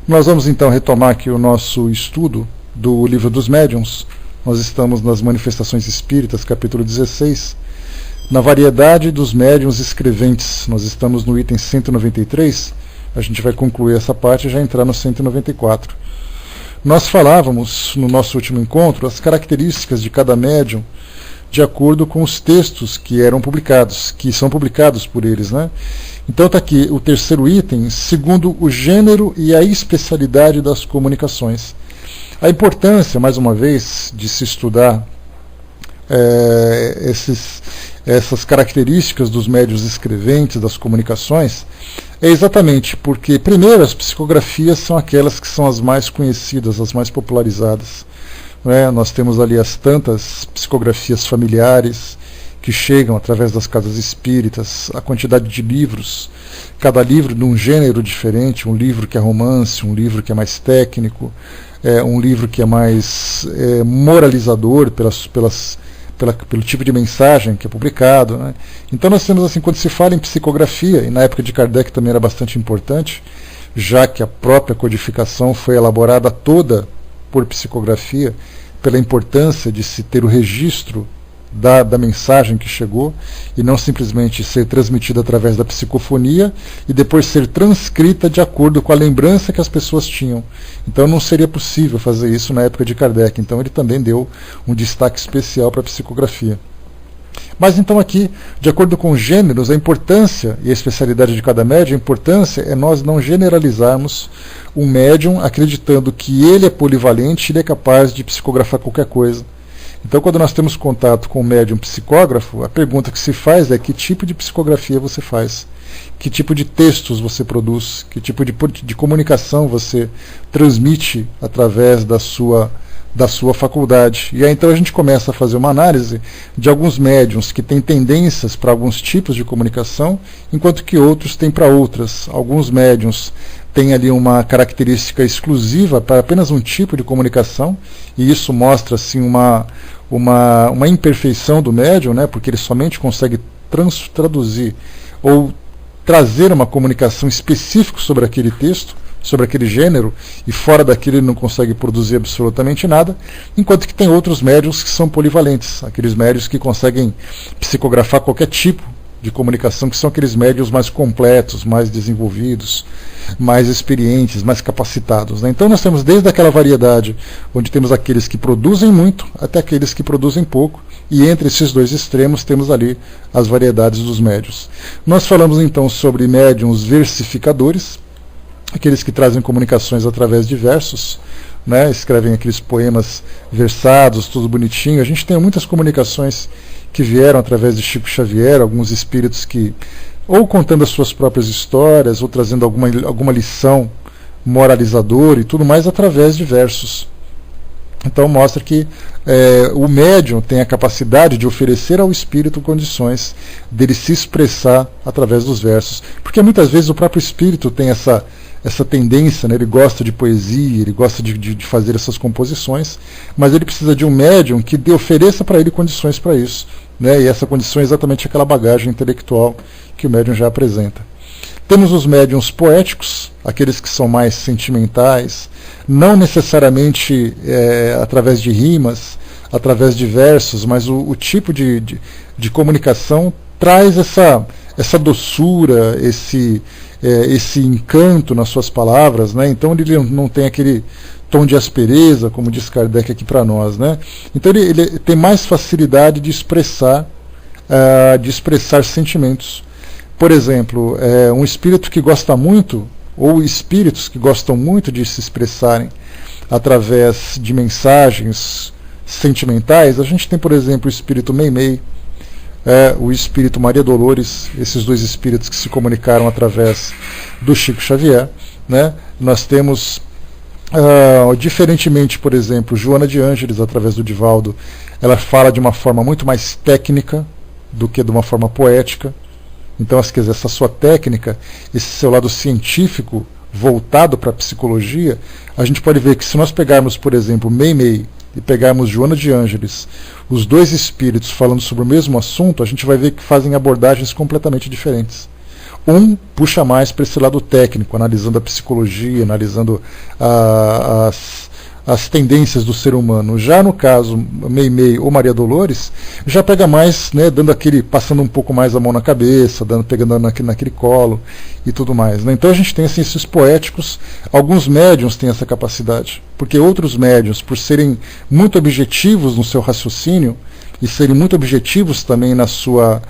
Nós vamos então retomar aqui o nosso estudo do Livro dos Médiuns. Nós estamos nas Manifestações Espíritas, capítulo 16, na variedade dos médiuns escreventes. Nós estamos no item 193, a gente vai concluir essa parte e já entrar no 194. Nós falávamos, no nosso último encontro, as características de cada médium de acordo com os textos que eram publicados, que são publicados por eles, né? Então está aqui o terceiro item, segundo o gênero e a especialidade das comunicações. A importância, mais uma vez, de se estudar essas características dos médiuns escreventes, das comunicações, é exatamente porque, primeiro, as psicografias são aquelas que são as mais conhecidas, as mais popularizadas. Nós temos ali as tantas psicografias familiares que chegam através das casas espíritas, a quantidade de livros, cada livro de um gênero diferente, um livro que é romance, um livro que é mais técnico, um livro que é mais moralizador pelo tipo de mensagem que é publicado, né? Então nós temos assim, quando se fala em psicografia, e na época de Kardec também era bastante importante, já que a própria codificação foi elaborada toda por psicografia, pela importância de se ter o registro da mensagem que chegou, e não simplesmente ser transmitida através da psicofonia e depois ser transcrita de acordo com a lembrança que as pessoas tinham. Então não seria possível fazer isso na época de Kardec, então ele também deu um destaque especial para a psicografia. Mas então aqui, de acordo com os gêneros, a importância e a especialidade de cada médium, a importância é nós não generalizarmos um médium acreditando que ele é polivalente e ele é capaz de psicografar qualquer coisa. Então, quando nós temos contato com o médium psicógrafo, a pergunta que se faz é que tipo de psicografia você faz, que tipo de textos você produz, que tipo de comunicação você transmite através da sua faculdade. E aí então a gente começa a fazer uma análise de alguns médiums que têm tendências para alguns tipos de comunicação, enquanto que outros têm para outras. Alguns médiums têm ali uma característica exclusiva para apenas um tipo de comunicação, e isso mostra assim uma imperfeição do médium, né, porque ele somente consegue traduzir ou trazer uma comunicação específica sobre aquele texto, sobre aquele gênero, e fora daquilo ele não consegue produzir absolutamente nada, enquanto que tem outros médiuns que são polivalentes, aqueles médiuns que conseguem psicografar qualquer tipo de comunicação, que são aqueles médiuns mais completos, mais desenvolvidos, mais experientes, mais capacitados, né? Então nós temos desde aquela variedade onde temos aqueles que produzem muito até aqueles que produzem pouco, e entre esses dois extremos temos ali as variedades dos médiuns. Nós falamos então sobre médiuns versificadores, aqueles que trazem comunicações através de versos, né? Escrevem aqueles poemas versados, tudo bonitinho. A gente tem muitas comunicações que vieram através de Chico Xavier, alguns espíritos que, ou contando as suas próprias histórias, ou trazendo alguma lição moralizadora e tudo mais através de versos. Então mostra que o médium tem a capacidade de oferecer ao espírito condições dele se expressar através dos versos, porque muitas vezes o próprio espírito tem essa tendência, né? Ele gosta de poesia, ele gosta de fazer essas composições, mas ele precisa de um médium que ofereça para ele condições para isso, né? E essa condição é exatamente aquela bagagem intelectual que o médium já apresenta. Temos os médiums poéticos, aqueles que são mais sentimentais, não necessariamente através de rimas, através de versos, mas o tipo de comunicação traz essa doçura, esse encanto nas suas palavras, né? Então ele não tem aquele tom de aspereza, como diz Kardec aqui para nós, né? Então ele tem mais facilidade de expressar sentimentos. Por exemplo, um espírito que gosta muito, ou espíritos que gostam muito de se expressarem através de mensagens sentimentais, a gente tem, por exemplo, o espírito Meimei, o espírito Maria Dolores, esses dois espíritos que se comunicaram através do Chico Xavier, né? Nós temos, diferentemente, por exemplo, Joana de Ângeles, através do Divaldo, ela fala de uma forma muito mais técnica do que de uma forma poética. Então, quer dizer, essa sua técnica, esse seu lado científico voltado para a psicologia, a gente pode ver que se nós pegarmos, por exemplo, Meimei e pegarmos Joana de Ângeles, os dois espíritos falando sobre o mesmo assunto, a gente vai ver que fazem abordagens completamente diferentes. Um puxa mais para esse lado técnico, analisando a psicologia, analisando as tendências do ser humano. Já no caso Meimei ou Maria Dolores, já pega mais, né, passando um pouco mais a mão na cabeça, pegando naquele colo e tudo mais, né? Então a gente tem assim, esses poéticos, alguns médiuns têm essa capacidade, porque outros médiuns, por serem muito objetivos no seu raciocínio e serem muito objetivos também na sua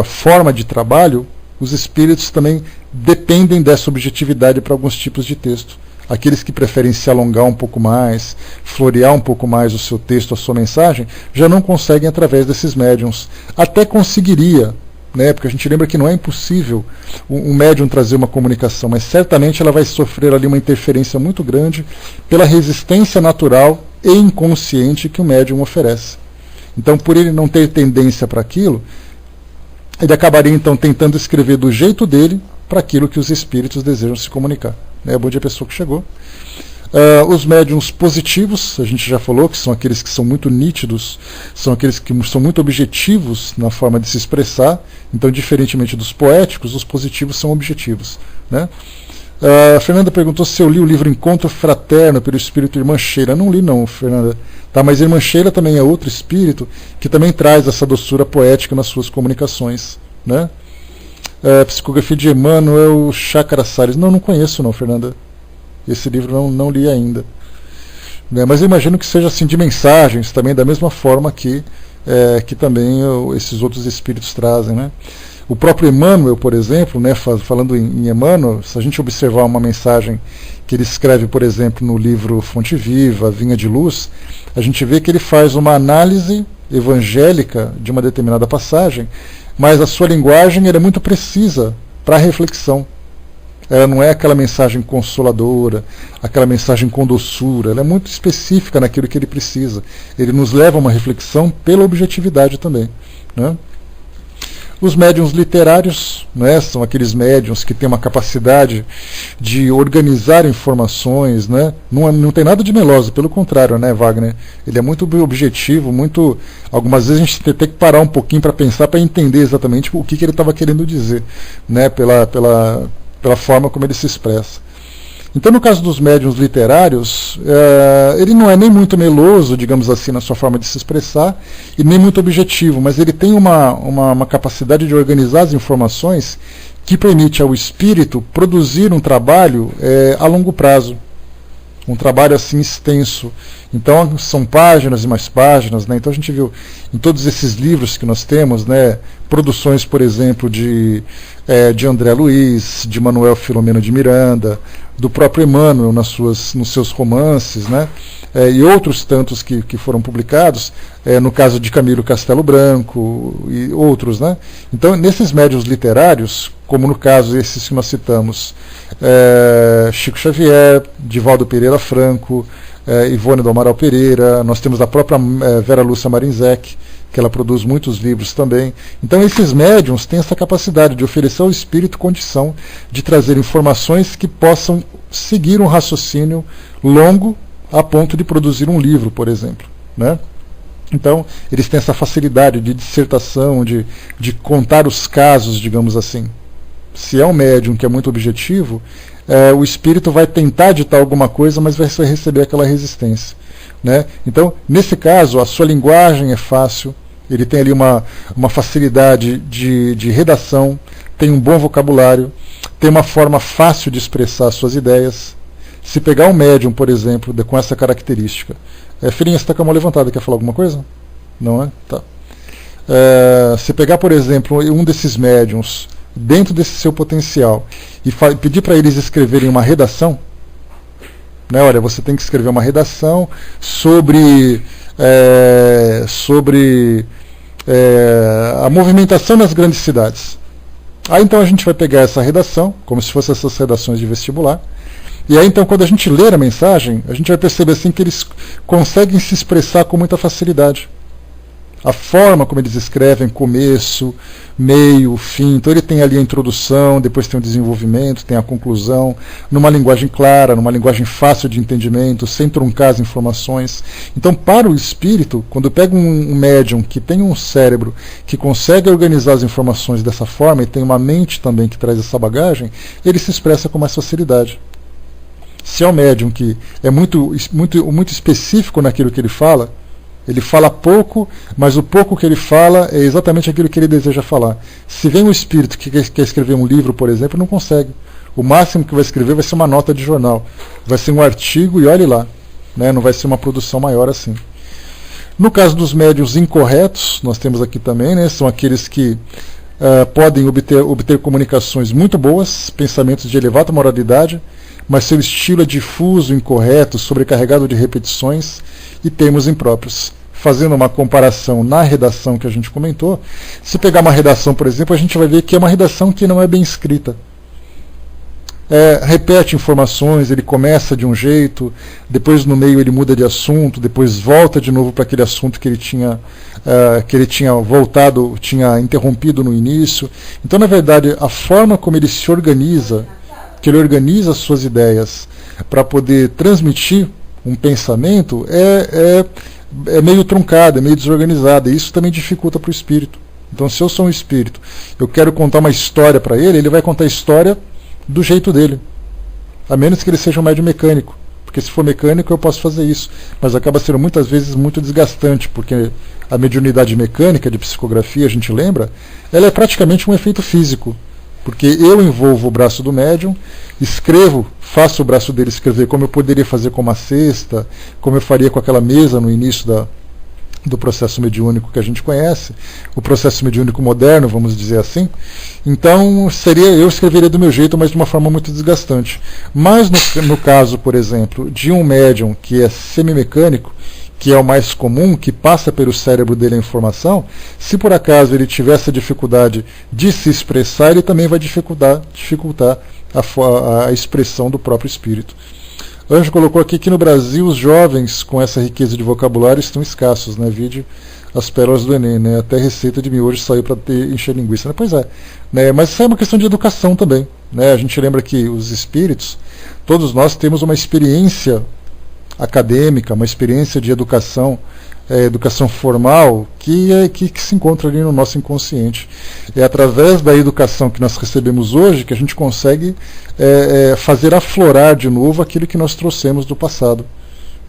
forma de trabalho, os espíritos também dependem dessa objetividade para alguns tipos de texto. Aqueles que preferem se alongar um pouco mais, florear um pouco mais o seu texto, a sua mensagem, já não conseguem através desses médiums. Até conseguiria, né, porque a gente lembra que não é impossível um médium trazer uma comunicação, mas certamente ela vai sofrer ali uma interferência muito grande pela resistência natural e inconsciente que o médium oferece. Então, por ele não ter tendência para aquilo, ele acabaria então tentando escrever do jeito dele para aquilo que os espíritos desejam se comunicar. Bom dia, pessoa que chegou. Os médiuns positivos, a gente já falou que são aqueles que são muito nítidos, são aqueles que são muito objetivos na forma de se expressar. Então, diferentemente dos poéticos, os positivos são objetivos, né? A Fernanda perguntou se eu li o livro Encontro Fraterno pelo Espírito Irmã Sheila. Não li não, Fernanda. Tá, mas Irmã Sheila também é outro espírito que também traz essa doçura poética nas suas comunicações, né? Psicografia de Emmanuel Chácara Salles. Não conheço não, Fernanda. Esse livro não li ainda. Mas eu imagino que seja assim de mensagens também, da mesma forma que também esses outros espíritos trazem, né? O próprio Emmanuel, por exemplo, né, falando em Emmanuel, se a gente observar uma mensagem que ele escreve, por exemplo, no livro Fonte Viva, Vinha de Luz, a gente vê que ele faz uma análise evangélica de uma determinada passagem, mas a sua linguagem é muito precisa para a reflexão. Ela não é aquela mensagem consoladora, aquela mensagem com doçura, ela é muito específica naquilo que ele precisa. Ele nos leva a uma reflexão pela objetividade também, né? Os médiuns literários, né, são aqueles médiuns que têm uma capacidade de organizar informações, né? Não tem nada de meloso, pelo contrário, né, Wagner? Ele é muito objetivo, algumas vezes a gente tem que parar um pouquinho para pensar, para entender exatamente o que ele estava querendo dizer, né, pela forma como ele se expressa. Então, no caso dos médiuns literários, ele não é nem muito meloso, digamos assim, na sua forma de se expressar, e nem muito objetivo, mas ele tem uma capacidade de organizar as informações que permite ao espírito produzir um trabalho a longo prazo. Um trabalho assim extenso. Então são páginas e mais páginas, né? Então a gente viu em todos esses livros que nós temos, né, produções, por exemplo, de André Luiz, de Manuel Filomeno de Miranda, do próprio Emmanuel nos seus romances, né, e outros tantos que foram publicados, no caso de Camilo Castelo Branco e outros, né? Então, nesses médiuns literários, como no caso esses que nós citamos, Chico Xavier, Divaldo Pereira Franco, Ivone do Amaral Pereira, nós temos a própria Vera Lúcia Marinzec, que ela produz muitos livros também. Então esses médiuns têm essa capacidade de oferecer ao espírito condição de trazer informações que possam seguir um raciocínio longo a ponto de produzir um livro, por exemplo, né? Então eles têm essa facilidade de dissertação, de contar os casos, digamos assim. Se é um médium que é muito objetivo, o espírito vai tentar ditar alguma coisa, mas vai receber aquela resistência, né? Então, nesse caso, a sua linguagem é fácil, ele tem ali uma facilidade de redação, tem um bom vocabulário, tem uma forma fácil de expressar suas ideias. Se pegar um médium, por exemplo, com essa característica... Filhinha, você está com a mão levantada, quer falar alguma coisa? Não é? Tá. Se pegar, por exemplo, um desses médiums dentro desse seu potencial e pedir para eles escreverem uma redação, né, olha, você tem que escrever uma redação sobre a movimentação nas grandes cidades. Aí então a gente vai pegar essa redação, como se fossem essas redações de vestibular, e aí então quando a gente ler a mensagem, a gente vai perceber assim que eles conseguem se expressar com muita facilidade. A forma como eles escrevem, começo, meio, fim. Então ele tem ali a introdução, depois tem o desenvolvimento, tem a conclusão, numa linguagem clara, numa linguagem fácil de entendimento, sem truncar as informações. Então, para o espírito, quando pega um médium que tem um cérebro que consegue organizar as informações dessa forma e tem uma mente também que traz essa bagagem, ele se expressa com mais facilidade. Se é um médium que é muito específico naquilo que ele fala pouco, mas o pouco que ele fala é exatamente aquilo que ele deseja falar. Se vem um espírito que quer escrever um livro, por exemplo, não consegue. O máximo que vai escrever vai ser uma nota de jornal. Vai ser um artigo e olhe lá. Né? Não vai ser uma produção maior assim. No caso dos médiuns incorretos, nós temos aqui também, né? São aqueles que podem obter comunicações muito boas, pensamentos de elevada moralidade, mas seu estilo é difuso, incorreto, sobrecarregado de repetições e termos impróprios. Fazendo uma comparação na redação que a gente comentou, se pegar uma redação, por exemplo, a gente vai ver que é uma redação que não é bem escrita. Repete informações, ele começa de um jeito, depois no meio ele muda de assunto, depois volta de novo para aquele assunto que ele tinha voltado, tinha interrompido no início. Então, na verdade, a forma como ele se organiza, que ele organiza as suas ideias para poder transmitir um pensamento é meio truncado, é meio desorganizado, e isso também dificulta para o espírito. Então, se eu sou um espírito, eu quero contar uma história para ele, ele vai contar a história do jeito dele, a menos que ele seja um médium mecânico, porque se for mecânico eu posso fazer isso, mas acaba sendo muitas vezes muito desgastante, porque a mediunidade mecânica de psicografia, a gente lembra, ela é praticamente um efeito físico, porque eu envolvo o braço do médium, escrevo, faço o braço dele escrever como eu poderia fazer com uma cesta, como eu faria com aquela mesa no início do processo mediúnico que a gente conhece, o processo mediúnico moderno, vamos dizer assim. Então, eu escreveria do meu jeito, mas de uma forma muito desgastante. Mas no caso, por exemplo, de um médium que é semimecânico, que é o mais comum, que passa pelo cérebro dele a informação, se por acaso ele tiver essa dificuldade de se expressar, ele também vai dificultar a expressão do próprio espírito. Anjo colocou aqui que no Brasil os jovens com essa riqueza de vocabulário estão escassos, né? Vide as pérolas do Enem, né? Até receita de miojo saiu para encher linguiça. Né? Pois é, né? Mas isso é uma questão de educação também, né? A gente lembra que os espíritos, todos nós temos uma experiência acadêmica, uma experiência de educação, educação formal, que se encontra ali no nosso inconsciente. É através da educação que nós recebemos hoje que a gente consegue fazer aflorar de novo aquilo que nós trouxemos do passado.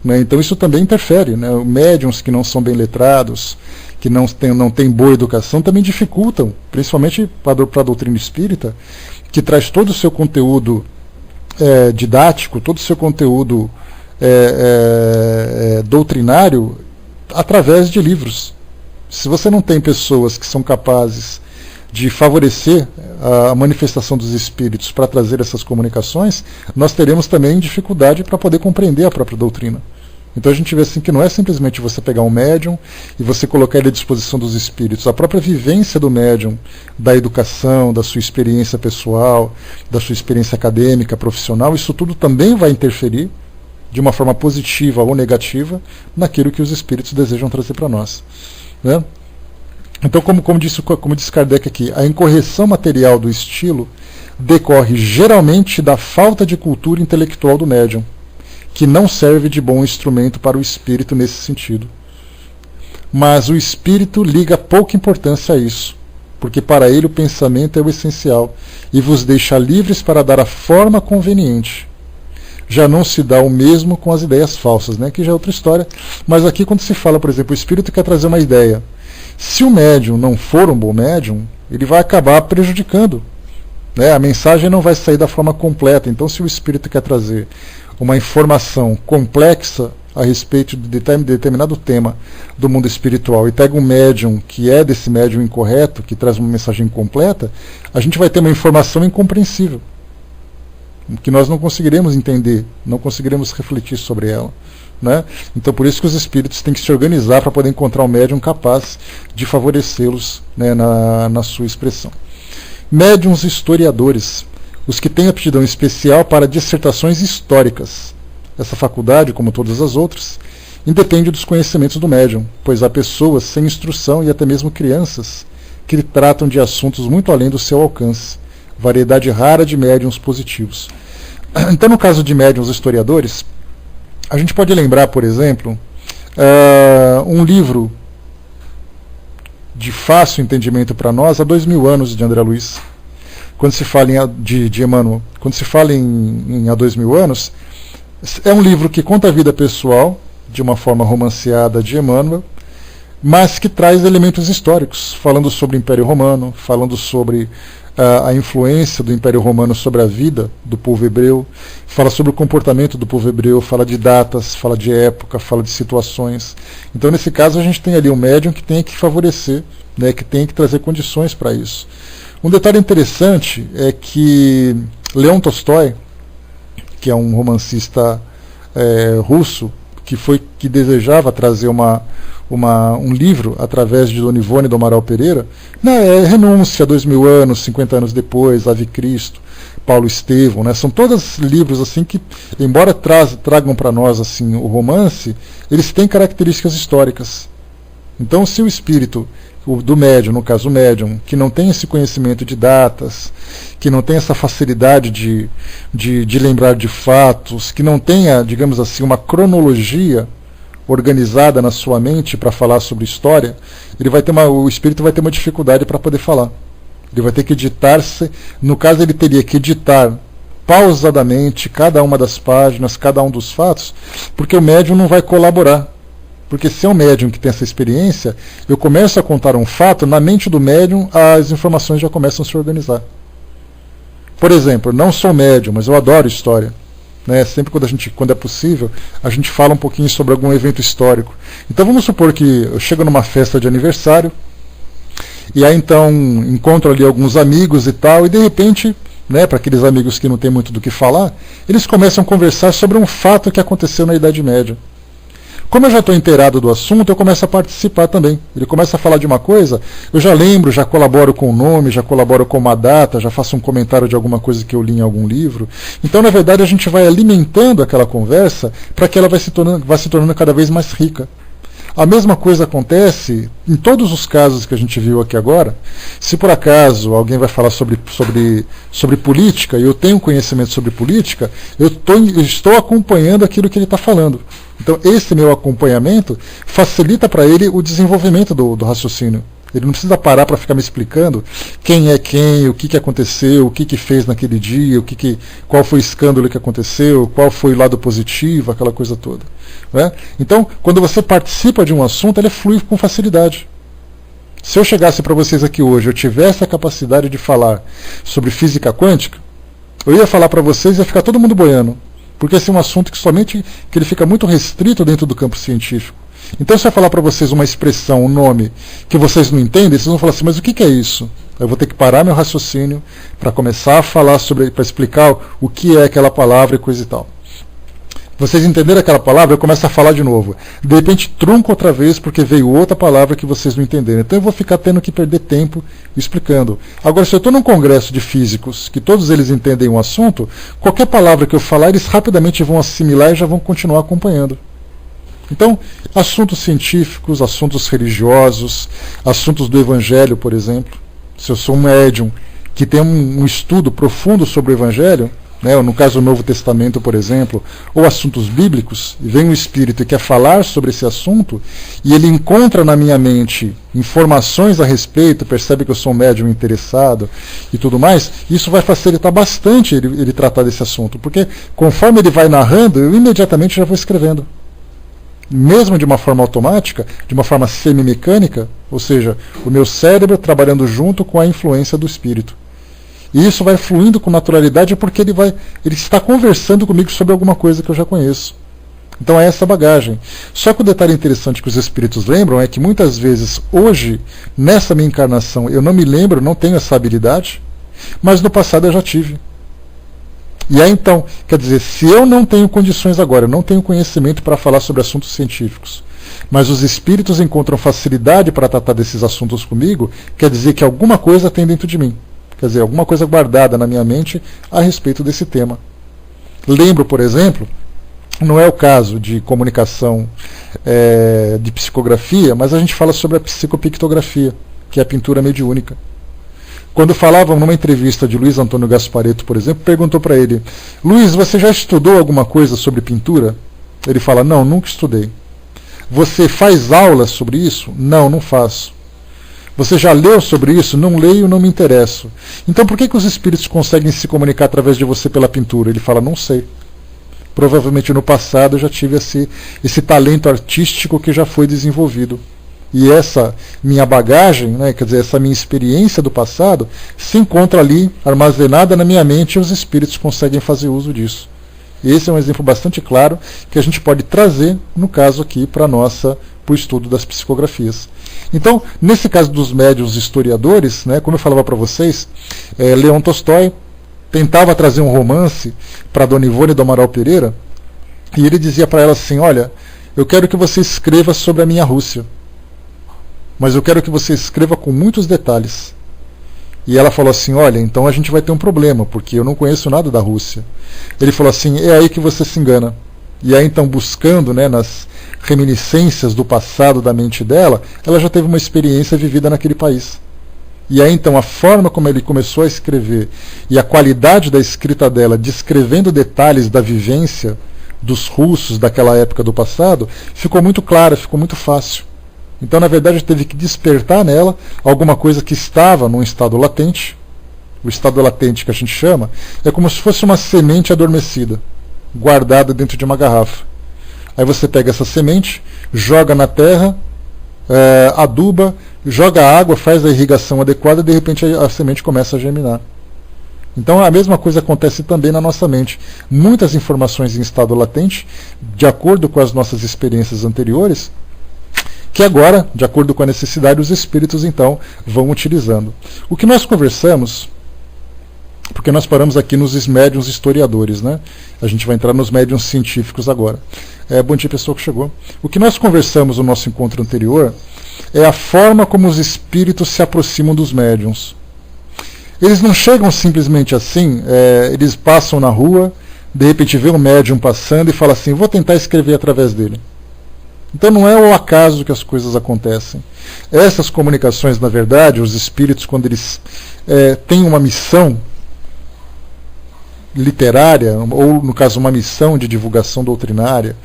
Né? Então isso também interfere. Né? Médiuns que não são bem letrados, que não têm boa educação, também dificultam, principalmente para a doutrina espírita, que traz todo o seu conteúdo didático, todo o seu conteúdo doutrinário através de livros. Se você não tem pessoas que são capazes de favorecer a manifestação dos espíritos para trazer essas comunicações, nós teremos também dificuldade para poder compreender a própria doutrina. Então a gente vê assim que não é simplesmente você pegar um médium e você colocar ele à disposição dos espíritos. A própria vivência do médium, da educação, da sua experiência pessoal, da sua experiência acadêmica, profissional, isso tudo também vai interferir de uma forma positiva ou negativa naquilo que os espíritos desejam trazer para nós. Né? Então, como disse Kardec aqui, a incorreção material do estilo decorre geralmente da falta de cultura intelectual do médium, que não serve de bom instrumento para o espírito nesse sentido. Mas o espírito liga pouca importância a isso, porque para ele o pensamento é o essencial e vos deixa livres para dar a forma conveniente. Já não se dá o mesmo com as ideias falsas, né? Que já é outra história. Mas aqui quando se fala, por exemplo, o espírito quer trazer uma ideia. Se o médium não for um bom médium, ele vai acabar prejudicando. Né? A mensagem não vai sair da forma completa. Então, se o espírito quer trazer uma informação complexa a respeito de determinado tema do mundo espiritual e pega um médium que é desse médium incorreto, que traz uma mensagem incompleta, a gente vai ter uma informação incompreensível, que nós não conseguiremos entender, não conseguiremos refletir sobre ela. Né? Então por isso que os espíritos têm que se organizar para poder encontrar um médium capaz de favorecê-los, né, na sua expressão. Médiuns historiadores, os que têm aptidão especial para dissertações históricas. Essa faculdade, como todas as outras, independe dos conhecimentos do médium, pois há pessoas sem instrução e até mesmo crianças que tratam de assuntos muito além do seu alcance. Variedade rara de médiums positivos. Então, no caso de médiums historiadores, a gente pode lembrar, por exemplo, um livro de fácil entendimento para nós, há 2000 anos, de André Luiz. Quando se fala de Emmanuel, quando se fala em há 2000 anos, é um livro que conta a vida pessoal, de uma forma romanceada, de Emmanuel, mas que traz elementos históricos, falando sobre o Império Romano, falando sobre a influência do Império Romano sobre a vida do povo hebreu, fala sobre o comportamento do povo hebreu, fala de datas, fala de época, fala de situações. Então, nesse caso, a gente tem ali um médium que tem que favorecer, né, que tem que trazer condições para isso. Um detalhe interessante é que Leon Tolstói, que é um romancista russo, que desejava trazer um livro através de Dona Ivone do Amaral Pereira, Renúncia, 2000 anos, 50 anos depois, Ave Cristo, Paulo Estevão, né? São todos livros assim que, embora tragam para nós assim o romance, eles têm características históricas. Então, se o espírito do médium, no caso o médium, que não tem esse conhecimento de datas, que não tem essa facilidade de lembrar de fatos, que não tenha, digamos assim, uma cronologia organizada na sua mente para falar sobre história, o espírito vai ter uma dificuldade para poder falar. Ele vai ter que editar-se, no caso ele teria que editar pausadamente cada uma das páginas, cada um dos fatos, porque o médium não vai colaborar. Porque se é um médium que tem essa experiência, eu começo a contar um fato, na mente do médium as informações já começam a se organizar. Por exemplo, eu não sou médium, mas eu adoro história. Né? Sempre quando é possível, a gente fala um pouquinho sobre algum evento histórico. Então vamos supor que eu chego numa festa de aniversário, e aí então encontro ali alguns amigos e tal, e de repente, né, para aqueles amigos que não tem muito do que falar, eles começam a conversar sobre um fato que aconteceu na Idade Média. Como eu já estou inteirado do assunto, eu começo a participar também. Ele começa a falar de uma coisa, eu já lembro, já colaboro com o nome, já colaboro com uma data, já faço um comentário de alguma coisa que eu li em algum livro. Então, na verdade, a gente vai alimentando aquela conversa para que ela vai se tornando cada vez mais rica. A mesma coisa acontece em todos os casos que a gente viu aqui agora. Se por acaso alguém vai falar sobre política e eu tenho conhecimento sobre política, eu estou acompanhando aquilo que ele está falando. Então esse meu acompanhamento facilita para ele o desenvolvimento do raciocínio. Ele não precisa parar para ficar me explicando quem é quem, o que aconteceu, o que fez naquele dia, qual foi o escândalo que aconteceu, qual foi o lado positivo, aquela coisa toda. Né? Então, quando você participa de um assunto, ele flui com facilidade. Se eu chegasse para vocês aqui hoje, eu tivesse a capacidade de falar sobre física quântica, eu ia falar para vocês e ia ficar todo mundo boiando. Porque esse é um assunto que ele fica muito restrito dentro do campo científico. Então, se eu falar para vocês uma expressão, um nome, que vocês não entendem, vocês vão falar assim, mas o que é isso? Eu vou ter que parar meu raciocínio para começar a falar para explicar o que é aquela palavra e coisa e tal. Vocês entenderam aquela palavra, eu começo a falar de novo. De repente, trunco outra vez porque veio outra palavra que vocês não entenderam. Então eu vou ficar tendo que perder tempo explicando. Agora, se eu estou num congresso de físicos, que todos eles entendem um assunto, qualquer palavra que eu falar, eles rapidamente vão assimilar e já vão continuar acompanhando. Então, assuntos científicos, assuntos religiosos, assuntos do Evangelho, por exemplo. Se eu sou um médium que tem um estudo profundo sobre o Evangelho, né, no caso do Novo Testamento, por exemplo, ou assuntos bíblicos, e vem um espírito e quer falar sobre esse assunto, e ele encontra na minha mente informações a respeito, percebe que eu sou um médium interessado e tudo mais, isso vai facilitar bastante ele tratar desse assunto, porque conforme ele vai narrando, eu imediatamente já vou escrevendo. Mesmo de uma forma automática, de uma forma semi-mecânica, ou seja, o meu cérebro trabalhando junto com a influência do espírito. E isso vai fluindo com naturalidade porque ele está conversando comigo sobre alguma coisa que eu já conheço. Então é essa bagagem. Só que o detalhe interessante que os espíritos lembram é que muitas vezes, hoje, nessa minha encarnação, eu não me lembro, não tenho essa habilidade, mas no passado eu já tive. E aí então, quer dizer, se eu não tenho condições agora, eu não tenho conhecimento para falar sobre assuntos científicos, mas os espíritos encontram facilidade para tratar desses assuntos comigo, quer dizer que alguma coisa tem dentro de mim. Quer dizer, alguma coisa guardada na minha mente a respeito desse tema. Lembro, por exemplo, não é o caso de comunicação de psicografia, mas a gente fala sobre a psicopictografia, que é a pintura mediúnica. Quando falavam numa entrevista de Luiz Antônio Gasparetto, por exemplo, perguntou para ele: Luiz, você já estudou alguma coisa sobre pintura? Ele fala: não, nunca estudei. Você faz aulas sobre isso? Não, não faço. Você já leu sobre isso? Não leio, não me interesso. Então por que os espíritos conseguem se comunicar através de você pela pintura? Ele fala: não sei. Provavelmente no passado eu já tive esse talento artístico que já foi desenvolvido. E essa minha bagagem, né, quer dizer, essa minha experiência do passado, se encontra ali, armazenada na minha mente, e os espíritos conseguem fazer uso disso. Esse é um exemplo bastante claro que a gente pode trazer, no caso aqui, para o estudo das psicografias. Então, nesse caso dos médiuns historiadores, né, como eu falava para vocês, Leon Tolstói tentava trazer um romance para Dona Ivone do Amaral Pereira, e ele dizia para ela assim: olha, eu quero que você escreva sobre a minha Rússia, mas eu quero que você escreva com muitos detalhes. E ela falou assim: olha, então a gente vai ter um problema, porque eu não conheço nada da Rússia. Ele falou assim: é aí que você se engana. E aí então, buscando, né, nas reminiscências do passado da mente dela, ela já teve uma experiência vivida naquele país. E aí então a forma como ele começou a escrever e a qualidade da escrita dela, descrevendo detalhes da vivência dos russos daquela época do passado, ficou muito clara, ficou muito fácil. Então, na verdade, teve que despertar nela alguma coisa que estava num estado latente. O estado latente que a gente chama é como se fosse uma semente adormecida, guardada dentro de uma garrafa. Aí você pega essa semente, joga na terra, aduba, joga água, faz a irrigação adequada e de repente a semente começa a germinar. Então a mesma coisa acontece também na nossa mente. Muitas informações em estado latente, de acordo com as nossas experiências anteriores, que agora, de acordo com a necessidade, os espíritos então vão utilizando. O que nós conversamos, porque nós paramos aqui nos médiuns historiadores, né? A gente vai entrar nos médiuns científicos agora. Bom dia, pessoal que chegou. O que nós conversamos no nosso encontro anterior é a forma como os espíritos se aproximam dos médiuns. Eles não chegam simplesmente assim, eles passam na rua, de repente vê um médium passando e fala assim: vou tentar escrever através dele. Então não é ao acaso que as coisas acontecem. Essas comunicações, na verdade, os espíritos, quando eles têm uma missão literária, ou no caso uma missão de divulgação doutrinária,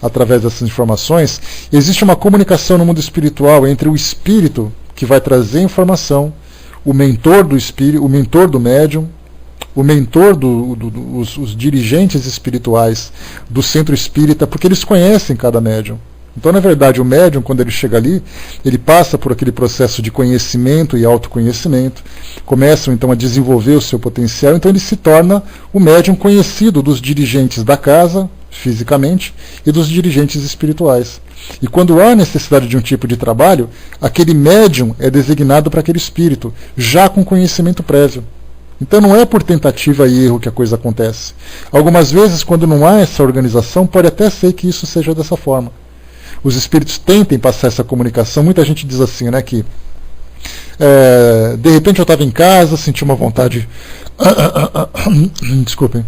através dessas informações, existe uma comunicação no mundo espiritual entre o espírito que vai trazer informação, o mentor do espírito, o mentor do médium, o mentor os dirigentes espirituais do centro espírita, porque eles conhecem cada médium. Então, na verdade, o médium, quando ele chega ali, ele passa por aquele processo de conhecimento e autoconhecimento, começam então a desenvolver o seu potencial, então ele se torna o médium conhecido dos dirigentes da casa, fisicamente, e dos dirigentes espirituais. E quando há necessidade de um tipo de trabalho, aquele médium é designado para aquele espírito, já com conhecimento prévio. Então não é por tentativa e erro que a coisa acontece. Algumas vezes, quando não há essa organização, pode até ser que isso seja dessa forma. Os espíritos tentem passar essa comunicação. Muita gente diz assim, né, que de repente eu estava em casa, senti uma vontade desculpem,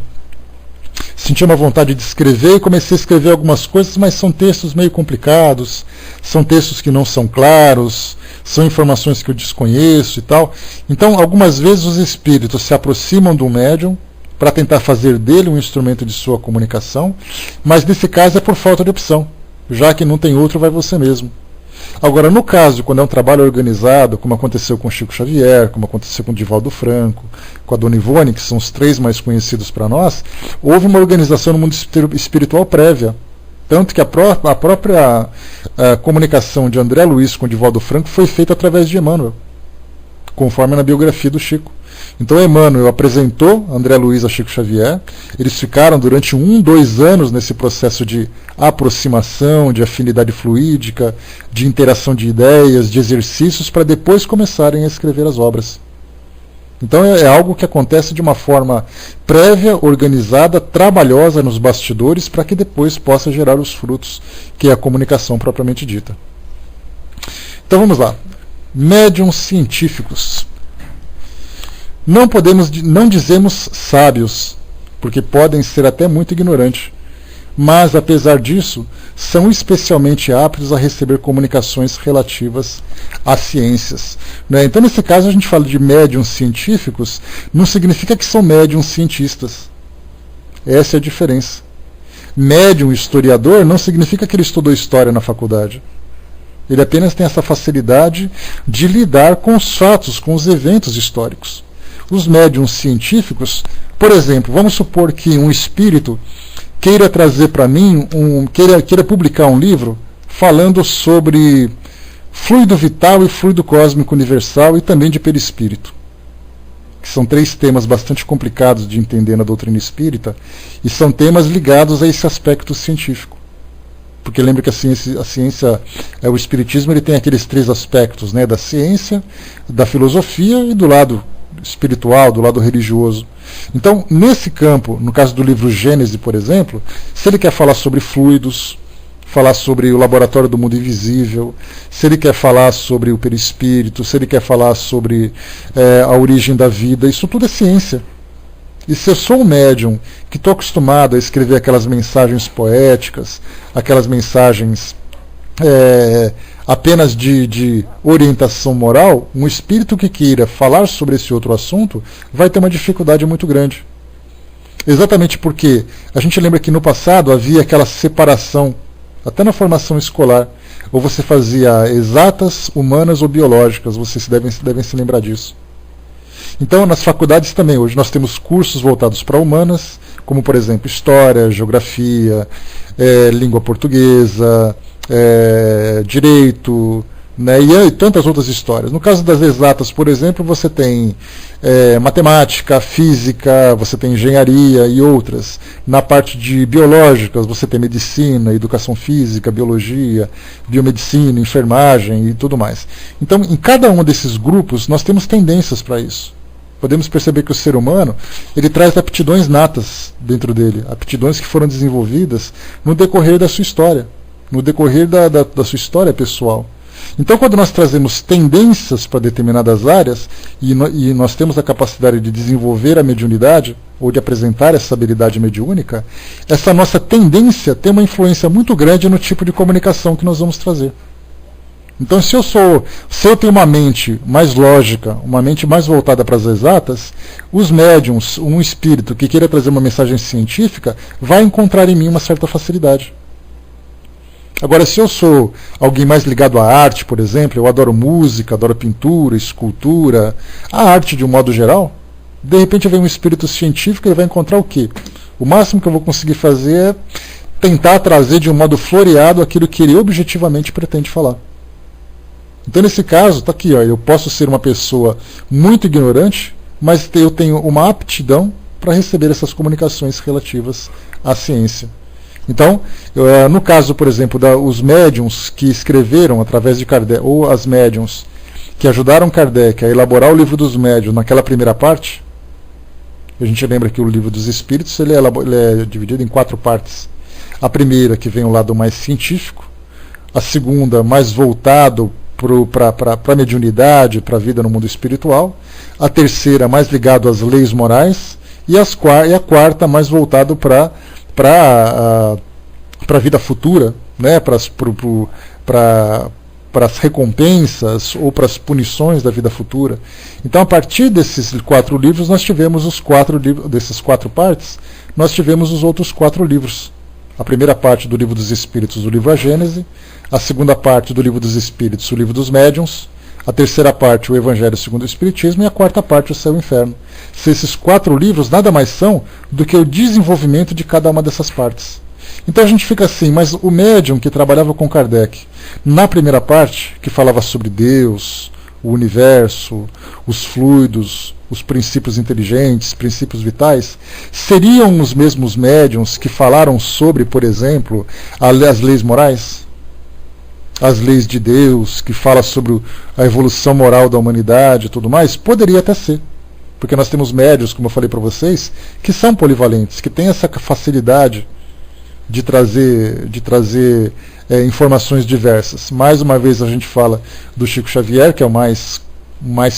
senti uma vontade de escrever e comecei a escrever algumas coisas, mas são textos meio complicados, são textos que não são claros, são informações que eu desconheço e tal. Então, algumas vezes os espíritos se aproximam do médium para tentar fazer dele um instrumento de sua comunicação, mas nesse caso é por falta de opção. Já que não tem outro, vai você mesmo. Agora, no caso, quando é um trabalho organizado, como aconteceu com Chico Xavier, como aconteceu com Divaldo Franco, com a Dona Ivone, que são os três mais conhecidos para nós, houve uma organização no mundo espiritual prévia. Tanto que a própria comunicação de André Luiz com Divaldo Franco foi feita através de Emmanuel, conforme na biografia do Chico. Então Emmanuel apresentou André Luiz a Chico Xavier, eles ficaram durante 2 anos nesse processo de aproximação, de afinidade fluídica, de interação de ideias, de exercícios, para depois começarem a escrever as obras. Então é algo que acontece de uma forma prévia, organizada, trabalhosa nos bastidores, para que depois possa gerar os frutos, que é a comunicação propriamente dita. Então vamos lá. Médiuns científicos. Não dizemos sábios, porque podem ser até muito ignorantes, mas, apesar disso, são especialmente aptos a receber comunicações relativas às ciências. Né? Então, nesse caso, a gente fala de médiums científicos, não significa que são médiums cientistas. Essa é a diferença. Médium historiador não significa que ele estudou história na faculdade. Ele apenas tem essa facilidade de lidar com os fatos, com os eventos históricos. Os médiums científicos, por exemplo, vamos supor que um espírito queira trazer para mim, queira publicar um livro falando sobre fluido vital e fluido cósmico universal e também de perispírito, que são 3 temas bastante complicados de entender na doutrina espírita, e são temas ligados a esse aspecto científico. Porque lembra que a ciência, o espiritismo, ele tem aqueles 3 aspectos, né, da ciência, da filosofia e do lado espiritual, do lado religioso. Então, nesse campo, no caso do livro Gênese, por exemplo, se ele quer falar sobre fluidos, falar sobre o laboratório do mundo invisível, se ele quer falar sobre o perispírito, se ele quer falar sobre a origem da vida, isso tudo é ciência. E se eu sou um médium que estou acostumado a escrever aquelas mensagens poéticas, aquelas mensagens apenas de orientação moral, um espírito que queira falar sobre esse outro assunto vai ter uma dificuldade muito grande. Exatamente porque a gente lembra que no passado havia aquela separação, até na formação escolar, ou você fazia exatas, humanas ou biológicas, vocês devem se lembrar disso. Então, nas faculdades também, hoje nós temos cursos voltados para humanas, como, por exemplo, História, Geografia, Língua Portuguesa, Direito, né, e tantas outras histórias. No caso das exatas, por exemplo, você tem Matemática, Física, você tem Engenharia e outras. Na parte de biológicas, você tem Medicina, Educação Física, Biologia, Biomedicina, Enfermagem e tudo mais. Então, em cada um desses grupos, nós temos tendências para isso. Podemos perceber que o ser humano, ele traz aptidões natas dentro dele, aptidões que foram desenvolvidas no decorrer da sua história, no decorrer da sua história pessoal. Então, quando nós trazemos tendências para determinadas áreas, e nós temos a capacidade de desenvolver a mediunidade, ou de apresentar essa habilidade mediúnica, essa nossa tendência tem uma influência muito grande no tipo de comunicação que nós vamos trazer. Então, se eu tenho uma mente mais lógica, uma mente mais voltada para as exatas, os médiums, um espírito que queira trazer uma mensagem científica, vai encontrar em mim uma certa facilidade. Agora, se eu sou alguém mais ligado à arte, por exemplo, eu adoro música, adoro pintura, escultura, a arte de um modo geral, de repente vem um espírito científico e ele vai encontrar o quê? O máximo que eu vou conseguir fazer é tentar trazer de um modo floreado aquilo que ele objetivamente pretende falar. Então, nesse caso, está aqui, eu posso ser uma pessoa muito ignorante, mas eu tenho uma aptidão para receber essas comunicações relativas à ciência. Então, no caso, por exemplo, os médiums que escreveram através de Kardec, ou as médiums que ajudaram Kardec a elaborar o livro dos médiuns naquela primeira parte, a gente lembra que o livro dos Espíritos ele é dividido em 4 partes. A primeira, que vem o lado mais científico, a segunda, mais voltado para a mediunidade, para a vida no mundo espiritual, a terceira, mais ligado às leis morais, e a quarta, mais voltado para a vida futura, né, para as recompensas ou para as punições da vida futura. Então, a partir desses 4 livros, nós tivemos dessas 4 partes, nós tivemos os outros 4 livros. A primeira parte do Livro dos Espíritos, o livro A Gênese, a segunda parte do Livro dos Espíritos, o Livro dos Médiuns, a terceira parte, o Evangelho segundo o Espiritismo, e a quarta parte, o Céu e o Inferno. Esses 4 livros nada mais são do que o desenvolvimento de cada uma dessas partes. Então a gente fica assim, mas o médium que trabalhava com Kardec, na primeira parte, que falava sobre Deus, o universo, os fluidos, os princípios inteligentes, princípios vitais, seriam os mesmos médiuns que falaram sobre, por exemplo, as leis morais? As leis de Deus, que fala sobre a evolução moral da humanidade e tudo mais? Poderia até ser. Porque nós temos médiuns, como eu falei para vocês, que são polivalentes, que têm essa facilidade de trazer informações diversas. Mais uma vez a gente fala do Chico Xavier, que é o mais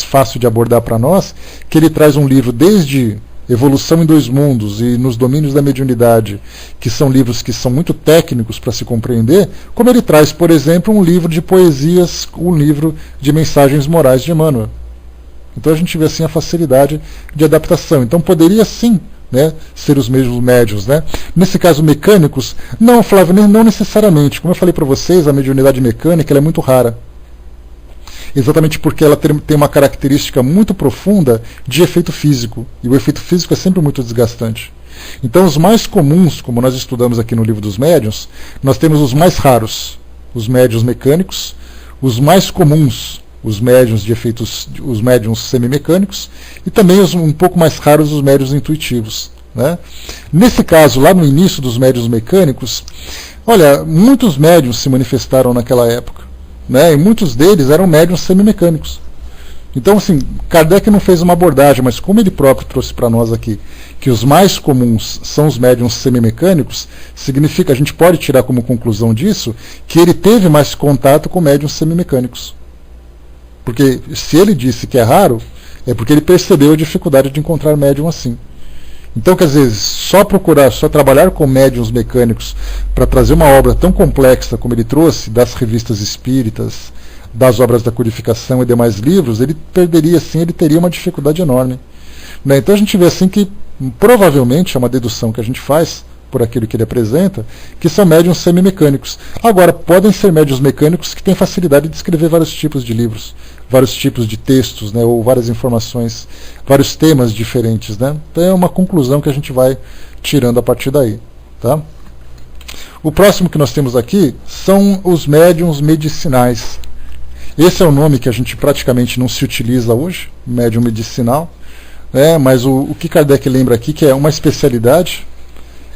fácil de abordar para nós, que ele traz um livro desde Evolução em Dois Mundos e Nos Domínios da Mediunidade, que são livros que são muito técnicos para se compreender, como ele traz, por exemplo, um livro de poesias, um livro de mensagens morais de Emmanuel. Então a gente vê assim a facilidade de adaptação. Então poderia sim, né, ser os mesmos médiuns, né? Nesse caso mecânicos, não, Flávio, não necessariamente. Como eu falei para vocês, a mediunidade mecânica ela é muito rara. Exatamente porque ela tem uma característica muito profunda de efeito físico. E o efeito físico é sempre muito desgastante. Então os mais comuns, como nós estudamos aqui no livro dos médiuns, nós temos os mais raros, os médiuns mecânicos, os mais comuns, os médiuns de efeitos, os médiuns semimecânicos, e também um pouco mais raros, os médiuns intuitivos, né? Nesse caso, lá no início dos médiuns mecânicos, olha, muitos médiuns se manifestaram naquela época, né? E muitos deles eram médiuns semimecânicos. Então, assim, Kardec não fez uma abordagem, mas como ele próprio trouxe para nós aqui, que os mais comuns são os médiuns semimecânicos, significa, a gente pode tirar como conclusão disso, que ele teve mais contato com médiuns semimecânicos. Porque se ele disse que é raro, é porque ele percebeu a dificuldade de encontrar médium assim. Então, quer dizer, só trabalhar com médiuns mecânicos para trazer uma obra tão complexa como ele trouxe, das revistas espíritas, das obras da codificação e demais livros, ele perderia, sim, ele teria uma dificuldade enorme. Né? Então a gente vê assim que, provavelmente, é uma dedução que a gente faz, por aquilo que ele apresenta, que são médiuns semimecânicos. Agora, podem ser médiuns mecânicos que têm facilidade de escrever vários tipos de livros, vários tipos de textos, né, ou várias informações, vários temas diferentes. Né? Então é uma conclusão que a gente vai tirando a partir daí. Tá? O próximo que nós temos aqui são os médiuns medicinais. Esse é o nome que a gente praticamente não se utiliza hoje, médium medicinal, né, mas o que Kardec lembra aqui, que é uma especialidade,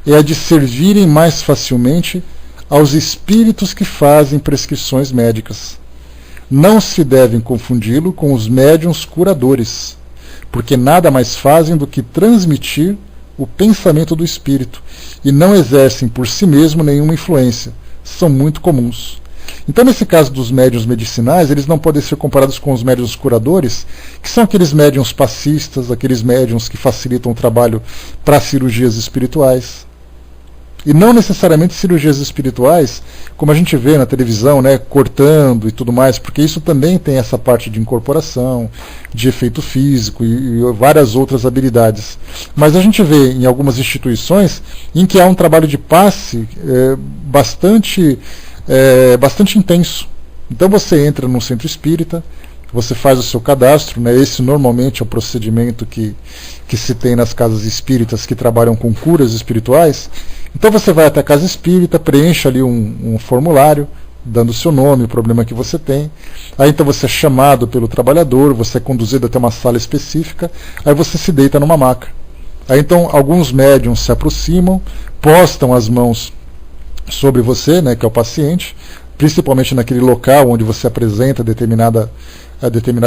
é a de servirem mais facilmente aos espíritos que fazem prescrições médicas. Não se devem confundi-lo com os médiuns curadores, porque nada mais fazem do que transmitir o pensamento do espírito, e não exercem por si mesmo nenhuma influência. São muito comuns. Então, nesse caso dos médiuns medicinais, eles não podem ser comparados com os médiuns curadores, que são aqueles médiuns passistas, aqueles médiuns que facilitam o trabalho para cirurgias espirituais. E não necessariamente cirurgias espirituais, como a gente vê na televisão, né, cortando e tudo mais, porque isso também tem essa parte de incorporação, de efeito físico e várias outras habilidades. Mas a gente vê em algumas instituições em que há um trabalho de passe bastante intenso. Então você entra num centro espírita, você faz o seu cadastro, né? Esse normalmente é o procedimento que se tem nas casas espíritas que trabalham com curas espirituais. Então você vai até a casa espírita, preenche ali um formulário, dando o seu nome, o problema que você tem. Aí então você é chamado pelo trabalhador, você é conduzido até uma sala específica, aí você se deita numa maca. Aí então alguns médiuns se aproximam, postam as mãos sobre você, né, que é o paciente, principalmente naquele local onde você apresenta determinada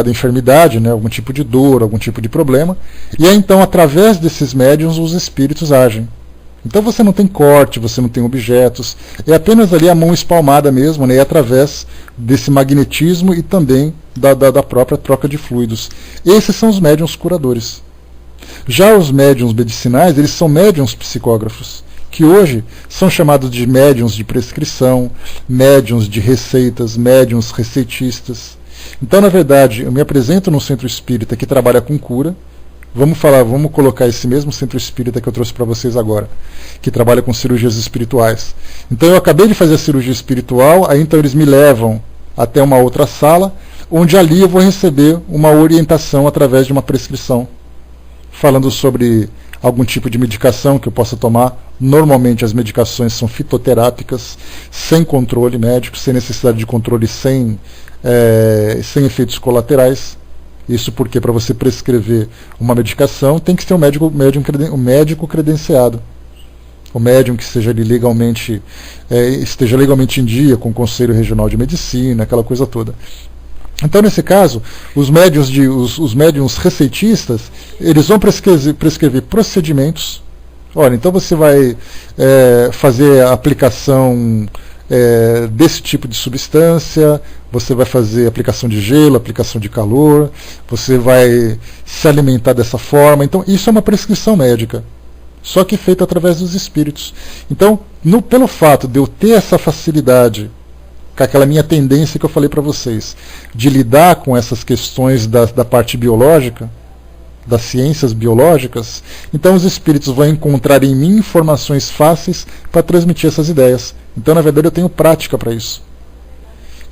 enfermidade, né, algum tipo de dor, algum tipo de problema, e aí então através desses médiuns os espíritos agem. Então você não tem corte, você não tem objetos, é apenas ali a mão espalmada mesmo, né, e através desse magnetismo e também da própria troca de fluidos. Esses são os médiuns curadores. Já os médiuns medicinais, eles são médiuns psicógrafos, que hoje são chamados de médiuns de prescrição, médiuns de receitas, médiuns receitistas. Então, na verdade, eu me apresento num centro espírita que trabalha com cura. Vamos colocar esse mesmo centro espírita que eu trouxe para vocês agora, que trabalha com cirurgias espirituais. Então eu acabei de fazer a cirurgia espiritual, aí então eles me levam até uma outra sala, onde ali eu vou receber uma orientação através de uma prescrição, falando sobre algum tipo de medicação que eu possa tomar. Normalmente as medicações são fitoterápicas, sem controle médico, sem necessidade de controle, sem efeitos colaterais. Isso porque para você prescrever uma medicação tem que ter um médico credenciado. O médium que esteja legalmente em dia com o Conselho Regional de Medicina, aquela coisa toda. Então, nesse caso, os médiuns receitistas, eles vão prescrever procedimentos. Olha, então você vai fazer a aplicação desse tipo de substância, você vai fazer aplicação de gelo, aplicação de calor, você vai se alimentar dessa forma. Então isso é uma prescrição médica, só que feita através dos espíritos. Então, pelo fato de eu ter essa facilidade, com aquela minha tendência que eu falei para vocês, de lidar com essas questões da parte biológica, das ciências biológicas, então os espíritos vão encontrar em mim informações fáceis para transmitir essas ideias. Então, na verdade, eu tenho prática para isso.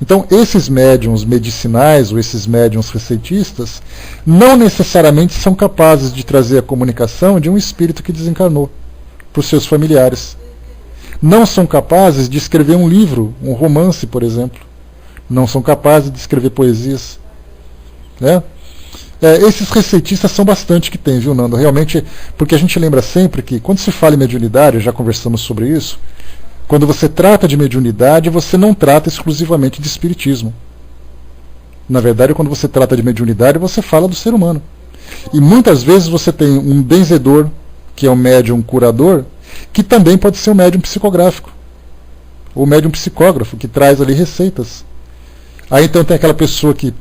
Então, esses médiuns medicinais ou esses médiuns receitistas não necessariamente são capazes de trazer a comunicação de um espírito que desencarnou para os seus familiares. Não são capazes de escrever um livro, um romance, por exemplo. Não são capazes de escrever poesias. Né? Esses receitistas são bastante que tem, viu, Nando? Realmente, porque a gente lembra sempre que, quando se fala em mediunidade, já conversamos sobre isso, quando você trata de mediunidade, você não trata exclusivamente de espiritismo. Na verdade, quando você trata de mediunidade, você fala do ser humano. E muitas vezes você tem um benzedor, que é um médium curador, que também pode ser um médium psicográfico, ou médium psicógrafo, que traz ali receitas. Aí então tem aquela pessoa que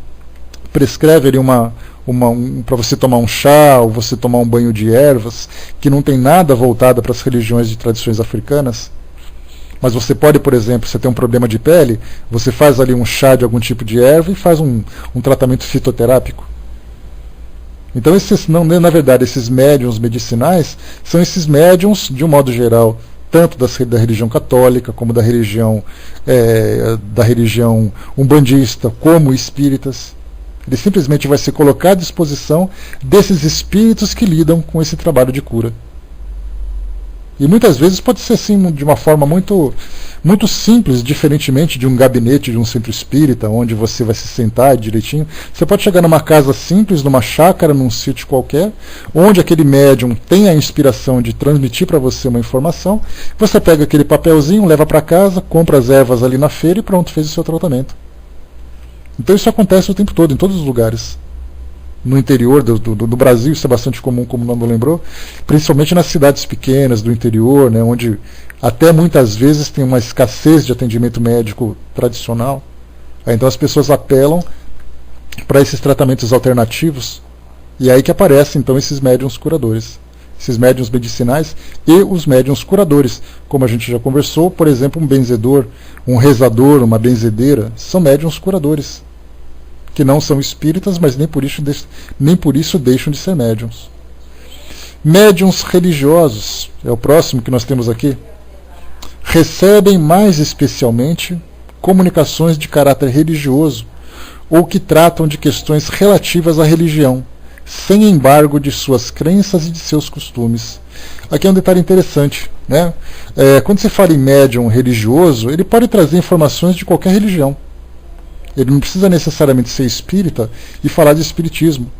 prescreve ali para você tomar um chá, ou você tomar um banho de ervas, que não tem nada voltado para as religiões de tradições africanas. Mas você pode, por exemplo, você tem um problema de pele, você faz ali um chá de algum tipo de erva e faz um tratamento fitoterápico. Então, na verdade, esses médiuns medicinais são esses médiuns, de um modo geral, tanto da religião católica, como da religião umbandista, como espíritas. Ele simplesmente vai se colocar à disposição desses espíritos que lidam com esse trabalho de cura. E muitas vezes pode ser assim, de uma forma muito, muito simples, diferentemente de um gabinete de um centro espírita, onde você vai se sentar direitinho. Você pode chegar numa casa simples, numa chácara, num sítio qualquer, onde aquele médium tem a inspiração de transmitir para você uma informação. Você pega aquele papelzinho, leva para casa, compra as ervas ali na feira e pronto, fez o seu tratamento. Então isso acontece o tempo todo, em todos os lugares. No interior do Brasil, isso é bastante comum, como o Nando lembrou, principalmente nas cidades pequenas do interior, né, onde até muitas vezes tem uma escassez de atendimento médico tradicional. Então as pessoas apelam para esses tratamentos alternativos, e aí que aparecem então esses médiuns curadores, esses médiuns medicinais e os médiuns curadores. Como a gente já conversou, por exemplo, um benzedor, um rezador, uma benzedeira, são médiuns curadores, que não são espíritas, mas nem por isso deixam de ser médiuns. Médiuns religiosos, é o próximo que nós temos aqui, recebem mais especialmente comunicações de caráter religioso ou que tratam de questões relativas à religião, sem embargo de suas crenças e de seus costumes. Aqui é um detalhe interessante, né? Quando se fala em médium religioso, ele pode trazer informações de qualquer religião. Ele não precisa necessariamente ser espírita e falar de espiritismo.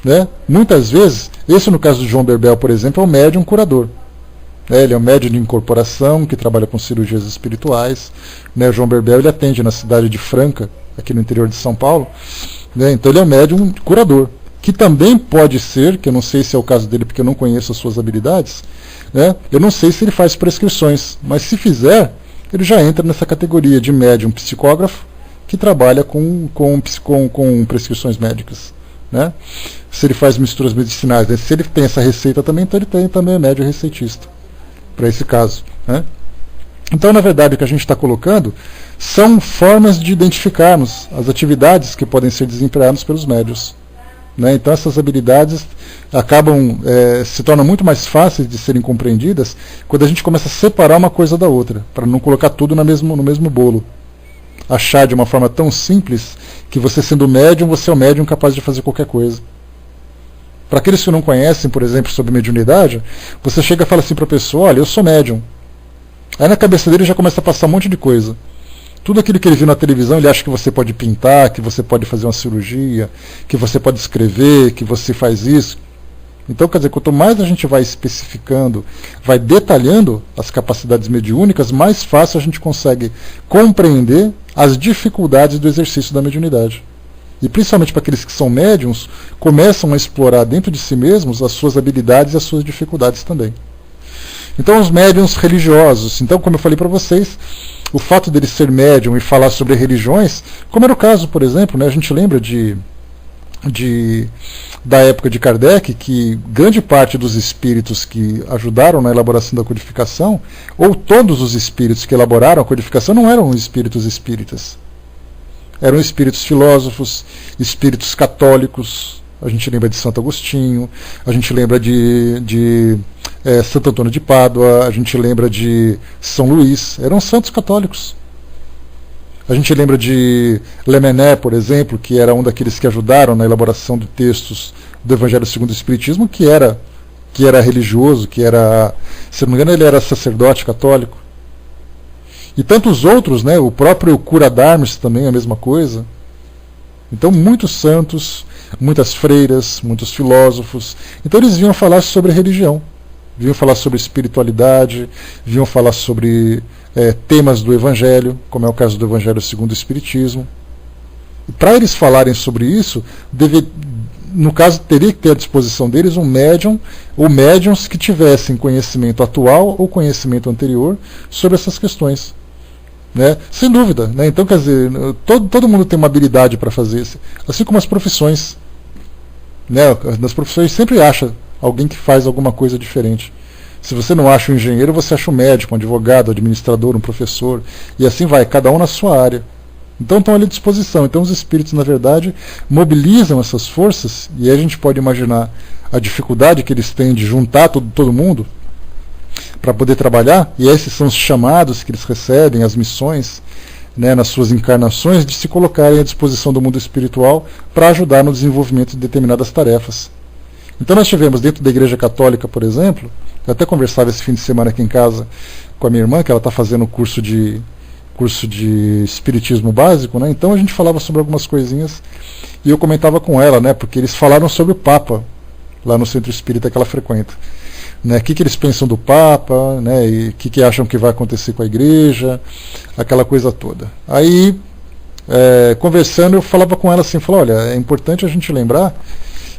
Né? Muitas vezes, esse no caso do João Berbel, por exemplo, é um médium curador. Ele é um médium de incorporação que trabalha com cirurgias espirituais. Né? O João Berbel ele atende na cidade de Franca, aqui no interior de São Paulo. Né? Então ele é um médium curador, que também pode ser, que eu não sei se é o caso dele porque eu não conheço as suas habilidades, né? Eu não sei se ele faz prescrições, mas se fizer, ele já entra nessa categoria de médium psicógrafo, que trabalha com prescrições médicas. Né? Se ele faz misturas medicinais, né? Se ele tem essa receita também, então ele também é médium receitista, para esse caso. Né? Então, na verdade, o que a gente está colocando são formas de identificarmos as atividades que podem ser desempenhadas pelos médiuns. Né? Então, essas habilidades se tornam muito mais fáceis de serem compreendidas quando a gente começa a separar uma coisa da outra, para não colocar tudo no mesmo bolo. Achar de uma forma tão simples que você sendo médium, você é um médium capaz de fazer qualquer coisa. Para aqueles que não conhecem, por exemplo, sobre mediunidade, você chega e fala assim para a pessoa, olha, eu sou médium. Aí na cabeça dele já começa a passar um monte de coisa. Tudo aquilo que ele viu na televisão, ele acha que você pode pintar, que você pode fazer uma cirurgia, que você pode escrever, que você faz isso. Então, quer dizer, quanto mais a gente vai especificando, vai detalhando as capacidades mediúnicas, mais fácil a gente consegue compreender as dificuldades do exercício da mediunidade. E principalmente para aqueles que são médiums, começam a explorar dentro de si mesmos as suas habilidades e as suas dificuldades também. Então os médiuns religiosos, então como eu falei para vocês, o fato dele ser médium e falar sobre religiões, como era o caso, por exemplo, né, a gente lembra da época de Kardec, que grande parte dos espíritos que ajudaram na elaboração da codificação, ou todos os espíritos que elaboraram a codificação, não eram espíritos espíritas. Eram espíritos filósofos, espíritos católicos. A gente lembra de Santo Agostinho, a gente lembra de Santo Antônio de Pádua, a gente lembra de São Luís. Eram santos católicos. A gente lembra de Lemené, por exemplo, que era um daqueles que ajudaram na elaboração de textos do Evangelho segundo o Espiritismo, que era religioso, que era, se não me engano, ele era sacerdote católico. E tantos outros, né? O próprio Cura d'Armes também é a mesma coisa. Então, muitos santos, muitas freiras, muitos filósofos. Então, eles vinham falar sobre religião, vinham falar sobre espiritualidade, vinham falar sobre temas do Evangelho, como é o caso do Evangelho segundo o Espiritismo. E para eles falarem sobre isso, no caso, teria que ter à disposição deles um médium, ou médiums que tivessem conhecimento atual ou conhecimento anterior sobre essas questões. Né? Sem dúvida. Né? Então, quer dizer, todo mundo tem uma habilidade para fazer isso. Assim como as profissões. Né? Nas profissões sempre acha alguém que faz alguma coisa diferente. Se você não acha um engenheiro, você acha um médico, um advogado, um administrador, um professor. E assim vai, cada um na sua área. Então estão ali à disposição. Então os espíritos, na verdade, mobilizam essas forças, e aí a gente pode imaginar a dificuldade que eles têm de juntar todo mundo para poder trabalhar, e esses são os chamados que eles recebem, as missões, né, nas suas encarnações, de se colocarem à disposição do mundo espiritual para ajudar no desenvolvimento de determinadas tarefas. Então nós tivemos dentro da Igreja Católica, por exemplo, eu até conversava esse fim de semana aqui em casa com a minha irmã, que ela está fazendo curso de espiritismo básico, né? Então a gente falava sobre algumas coisinhas e eu comentava com ela, né, porque eles falaram sobre o Papa lá no centro espírita que ela frequenta, né, o que eles pensam do Papa, né, e o que acham que vai acontecer com a Igreja, aquela coisa toda. Aí conversando, eu falava com ela assim, olha, é importante a gente lembrar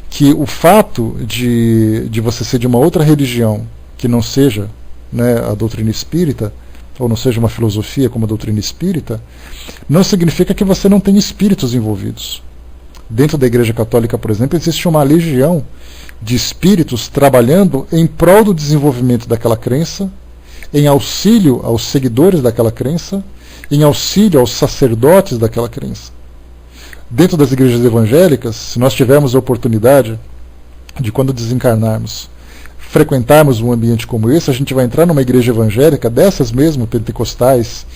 que o fato de você ser de uma outra religião que não seja, né, a doutrina espírita, ou não seja uma filosofia como a doutrina espírita, não significa que você não tem espíritos envolvidos. Dentro da Igreja Católica, por exemplo, existe uma legião de espíritos trabalhando em prol do desenvolvimento daquela crença, em auxílio aos seguidores daquela crença, em auxílio aos sacerdotes daquela crença. Dentro das igrejas evangélicas, se nós tivermos a oportunidade de, quando desencarnarmos, frequentarmos um ambiente como esse, a gente vai entrar numa igreja evangélica, dessas mesmo, pentecostais,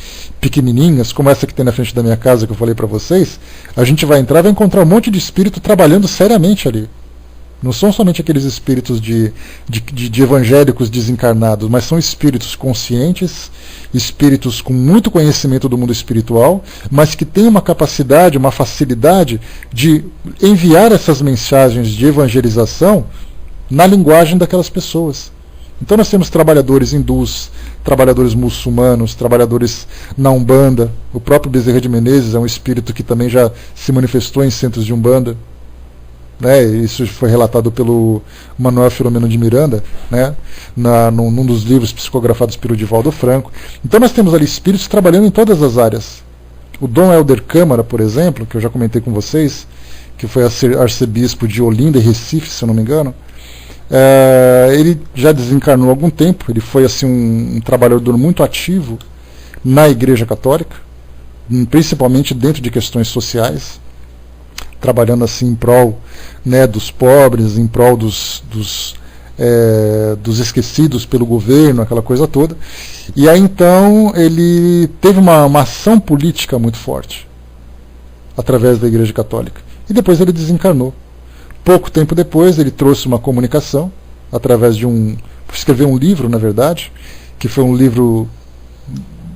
pequenininhas, como essa que tem na frente da minha casa que eu falei para vocês, a gente vai entrar e vai encontrar um monte de espírito trabalhando seriamente ali. Não são somente aqueles espíritos de evangélicos desencarnados, mas são espíritos conscientes, espíritos com muito conhecimento do mundo espiritual, mas que têm uma capacidade, uma facilidade de enviar essas mensagens de evangelização na linguagem daquelas pessoas. Então nós temos trabalhadores hindus, trabalhadores muçulmanos, trabalhadores na Umbanda. O próprio Bezerra de Menezes é um espírito que também já se manifestou em centros de Umbanda. Né, isso foi relatado pelo Manuel Filomeno de Miranda, né, num dos livros psicografados pelo Divaldo Franco. Então nós temos ali espíritos trabalhando em todas as áreas. O Dom Helder Câmara, por exemplo, que eu já comentei com vocês, que foi arcebispo de Olinda e Recife, se eu não me engano, ele já desencarnou há algum tempo. Ele foi assim, um trabalhador muito ativo na Igreja Católica, principalmente dentro de questões sociais, trabalhando assim em prol, né, dos pobres, em prol dos esquecidos pelo governo, aquela coisa toda. E aí então ele teve uma ação política muito forte através da Igreja Católica. E depois ele desencarnou. Pouco tempo depois ele trouxe uma comunicação através de escreveu um livro, na verdade, que foi um livro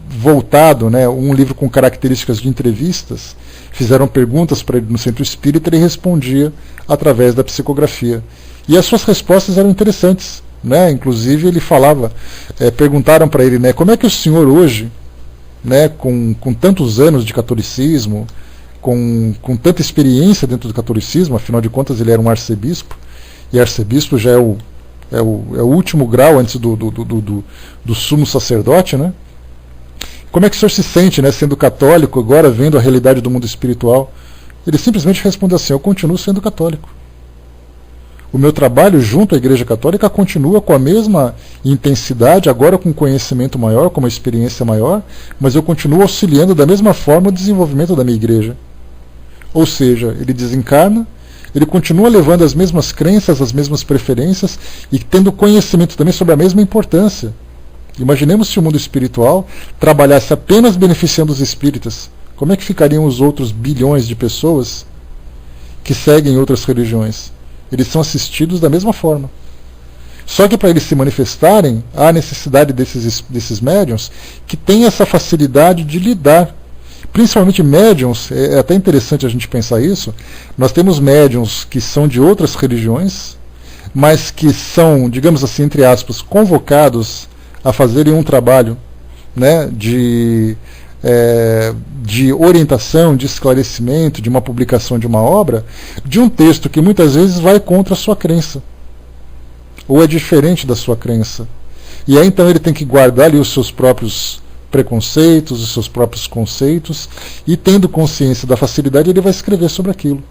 voltado, né, um livro com características de entrevistas. Fizeram perguntas para ele no centro espírita e ele respondia através da psicografia. E as suas respostas eram interessantes, né? Inclusive ele falava, perguntaram para ele, né, como é que o senhor hoje, né, com tantos anos de catolicismo, com tanta experiência dentro do catolicismo, afinal de contas ele era um arcebispo, e arcebispo já é o é o último grau antes do sumo sacerdote, né? Como é que o senhor se sente, né, sendo católico, agora vendo a realidade do mundo espiritual? Ele simplesmente responde assim: eu continuo sendo católico. O meu trabalho junto à Igreja Católica continua com a mesma intensidade, agora com conhecimento maior, com uma experiência maior, mas eu continuo auxiliando da mesma forma o desenvolvimento da minha igreja. Ou seja, ele desencarna, ele continua levando as mesmas crenças, as mesmas preferências e tendo conhecimento também sobre a mesma importância. Imaginemos se o mundo espiritual trabalhasse apenas beneficiando os espíritas. Como é que ficariam os outros bilhões de pessoas que seguem outras religiões? Eles são assistidos da mesma forma. Só que para eles se manifestarem, há a necessidade desses médiuns que têm essa facilidade de lidar. Principalmente médiuns, é até interessante a gente pensar isso. Nós temos médiuns que são de outras religiões, mas que são, digamos assim, entre aspas, convocados a fazerem um trabalho, né, de orientação, de esclarecimento, de uma publicação de uma obra, de um texto que muitas vezes vai contra a sua crença, ou é diferente da sua crença. E aí então ele tem que guardar ali os seus próprios preconceitos, os seus próprios conceitos, e tendo consciência da facilidade, ele vai escrever sobre aquilo.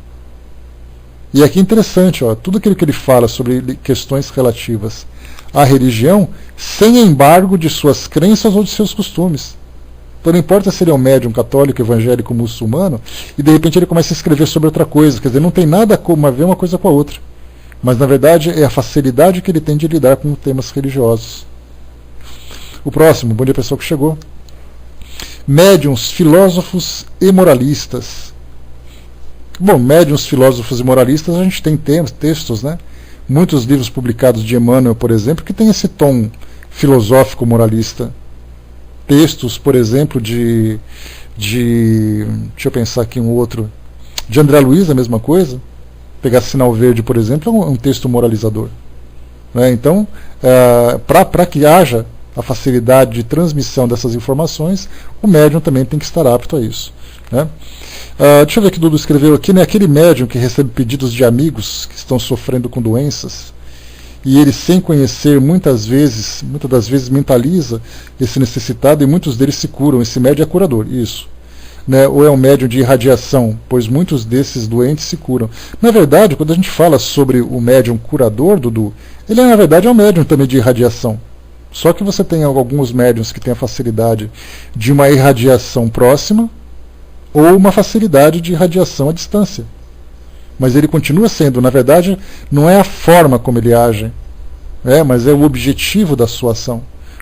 E aqui é interessante, ó, tudo aquilo que ele fala sobre questões relativas à religião, sem embargo de suas crenças ou de seus costumes. Então não importa se ele é um médium católico, evangélico, muçulmano, e de repente ele começa a escrever sobre outra coisa, quer dizer, não tem nada a ver uma coisa com a outra. Mas na verdade é a facilidade que ele tem de lidar com temas religiosos. O próximo, bom dia pessoal que chegou. Médiuns, filósofos e moralistas. Bom, médiuns, filósofos e moralistas, a gente tem textos, né? Muitos livros publicados de Emmanuel, por exemplo, que tem esse tom filosófico moralista. Textos, por exemplo, deixa eu pensar aqui um outro, de André Luiz, a mesma coisa. Pegar Sinal Verde, por exemplo, é um texto moralizador. Né? Então, para que haja a facilidade de transmissão dessas informações, o médium também tem que estar apto a isso. Né? Deixa eu ver o que Dudu escreveu aqui, né? Aquele médium que recebe pedidos de amigos que estão sofrendo com doenças, e ele, sem conhecer, muitas das vezes mentaliza esse necessitado, e muitos deles se curam. Esse médium é curador, isso. Né? Ou é um médium de irradiação, pois muitos desses doentes se curam. Na verdade, quando a gente fala sobre o médium curador, Dudu, ele na verdade é um médium também de irradiação. Só que você tem alguns médiums que têm a facilidade de uma irradiação próxima, ou uma facilidade de irradiação à distância. Mas ele continua sendo, na verdade, não é a forma como ele age, mas é o objetivo da sua ação.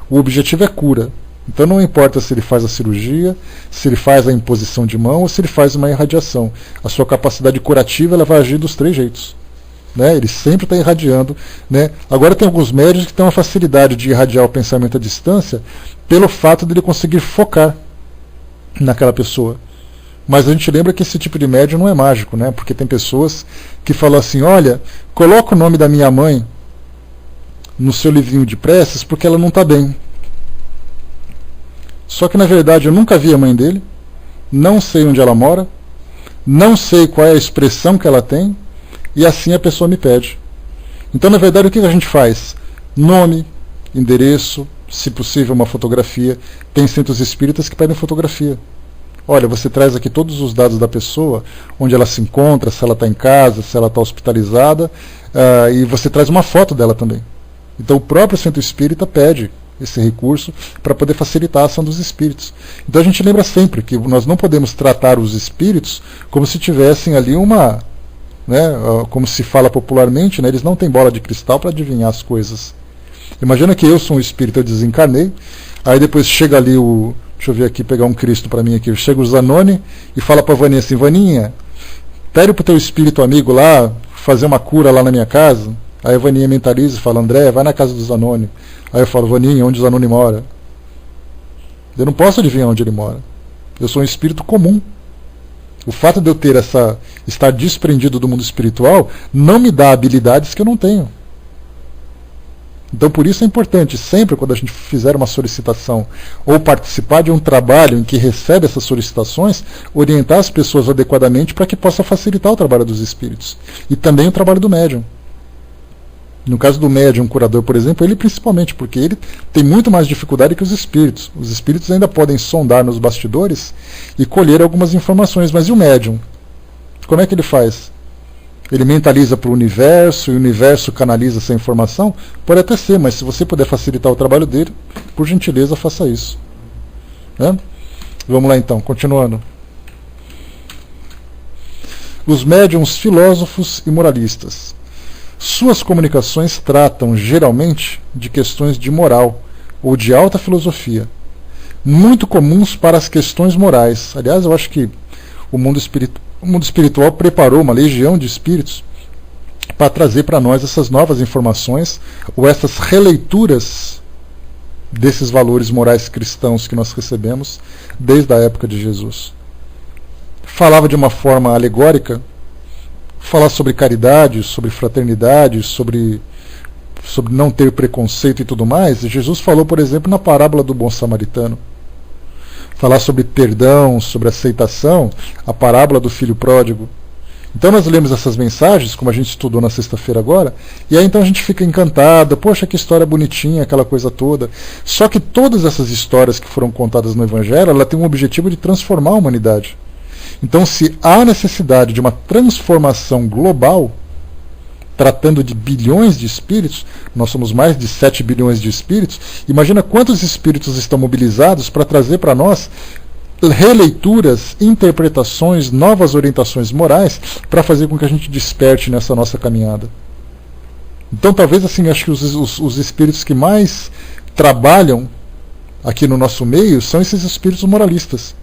O objetivo é cura. Então não importa se ele faz a cirurgia, se ele faz a imposição de mão ou se ele faz uma irradiação. A sua capacidade curativa ela vai agir dos 3 jeitos. Né? Ele sempre está irradiando. Né? Agora tem alguns médios que têm uma facilidade de irradiar o pensamento à distância pelo fato de ele conseguir focar naquela pessoa. Mas a gente lembra que esse tipo de médium não é mágico, né? Porque tem pessoas que falam assim: olha, coloca o nome da minha mãe no seu livrinho de preces porque ela não está bem. Só que na verdade eu nunca vi a mãe dele, não sei onde ela mora, não sei qual é a expressão que ela tem, e assim a pessoa me pede. Então na verdade o que a gente faz? Nome, endereço, se possível uma fotografia. Tem centros espíritas que pedem fotografia. Olha, você traz aqui todos os dados da pessoa, onde ela se encontra, se ela está em casa, se ela está hospitalizada, e você traz uma foto dela também. Então o próprio centro espírita pede esse recurso para poder facilitar a ação dos espíritos. Então a gente lembra sempre que nós não podemos tratar os espíritos como se tivessem ali uma, como se fala popularmente, eles não têm bola de cristal para adivinhar as coisas. Imagina que eu sou um espírito, eu desencarnei, aí depois chega ali deixa eu ver aqui, pegar um Cristo para mim aqui. Chega o Zanoni e fala para a Vaninha assim: Vaninha, pede para o teu espírito amigo lá fazer uma cura lá na minha casa. Aí a Vaninha mentaliza e fala: André, vai na casa do Zanoni. Aí eu falo: Vaninha, onde o Zanoni mora? Eu não posso adivinhar onde ele mora. Eu sou um espírito comum. O fato de eu ter estar desprendido do mundo espiritual não me dá habilidades que eu não tenho. Então por isso é importante, sempre quando a gente fizer uma solicitação ou participar de um trabalho em que recebe essas solicitações, orientar as pessoas adequadamente para que possa facilitar o trabalho dos espíritos. E também o trabalho do médium. No caso do médium curador, por exemplo, ele principalmente, porque ele tem muito mais dificuldade que os espíritos. Os espíritos ainda podem sondar nos bastidores e colher algumas informações, mas e o médium? Como é que ele faz? Ele mentaliza para o universo e o universo canaliza essa informação? Pode até ser, mas se você puder facilitar o trabalho dele, por gentileza, faça isso. Né? Vamos lá então, continuando. Os médiuns filósofos e moralistas. Suas comunicações tratam, geralmente, de questões de moral ou de alta filosofia, muito comuns para as questões morais. Aliás, eu acho que o mundo espiritual preparou uma legião de espíritos para trazer para nós essas novas informações ou essas releituras desses valores morais cristãos que nós recebemos desde a época de Jesus. Falava de uma forma alegórica, falar sobre caridade, sobre fraternidade, sobre não ter preconceito e tudo mais. E Jesus falou, por exemplo, na parábola do bom samaritano. Falar sobre perdão, sobre aceitação, a parábola do filho pródigo. Então nós lemos essas mensagens, como a gente estudou na sexta-feira agora, e aí então a gente fica encantado, poxa, que história bonitinha, aquela coisa toda. Só que todas essas histórias que foram contadas no Evangelho, ela tem um objetivo de transformar a humanidade. Então, se há necessidade de uma transformação global, tratando de bilhões de espíritos, nós somos mais de 7 bilhões de espíritos, imagina quantos espíritos estão mobilizados para trazer para nós releituras, interpretações, novas orientações morais, para fazer com que a gente desperte nessa nossa caminhada. Então, talvez, assim, acho que os espíritos que mais trabalham aqui no nosso meio são esses espíritos moralistas,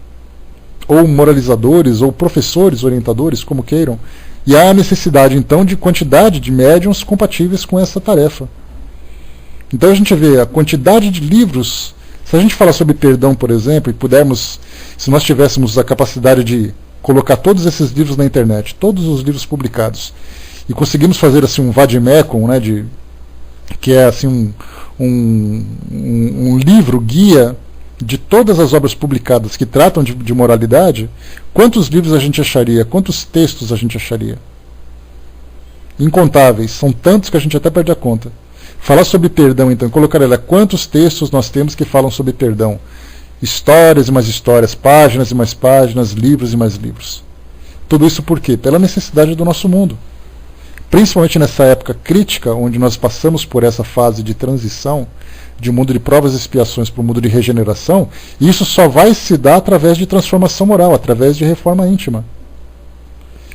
ou moralizadores, ou professores, orientadores, como queiram. E há a necessidade, então, de quantidade de médiuns compatíveis com essa tarefa. Então a gente vê a quantidade de livros. Se a gente falar sobre perdão, por exemplo, e pudermos, se nós tivéssemos a capacidade de colocar todos esses livros na internet, todos os livros publicados, e conseguimos fazer assim um vademecum, né, que é assim um livro guia de todas as obras publicadas que tratam de moralidade, quantos livros a gente acharia? Quantos textos a gente acharia? Incontáveis, são tantos que a gente até perde a conta. Falar sobre perdão, então, colocar ela, quantos textos nós temos que falam sobre perdão? Histórias e mais histórias, páginas e mais páginas, livros e mais livros. Tudo isso por quê? Pela necessidade do nosso mundo. Principalmente nessa época crítica, onde nós passamos por essa fase de transição, de mundo de provas e expiações para o mundo de regeneração, e isso só vai se dar através de transformação moral, através de reforma íntima.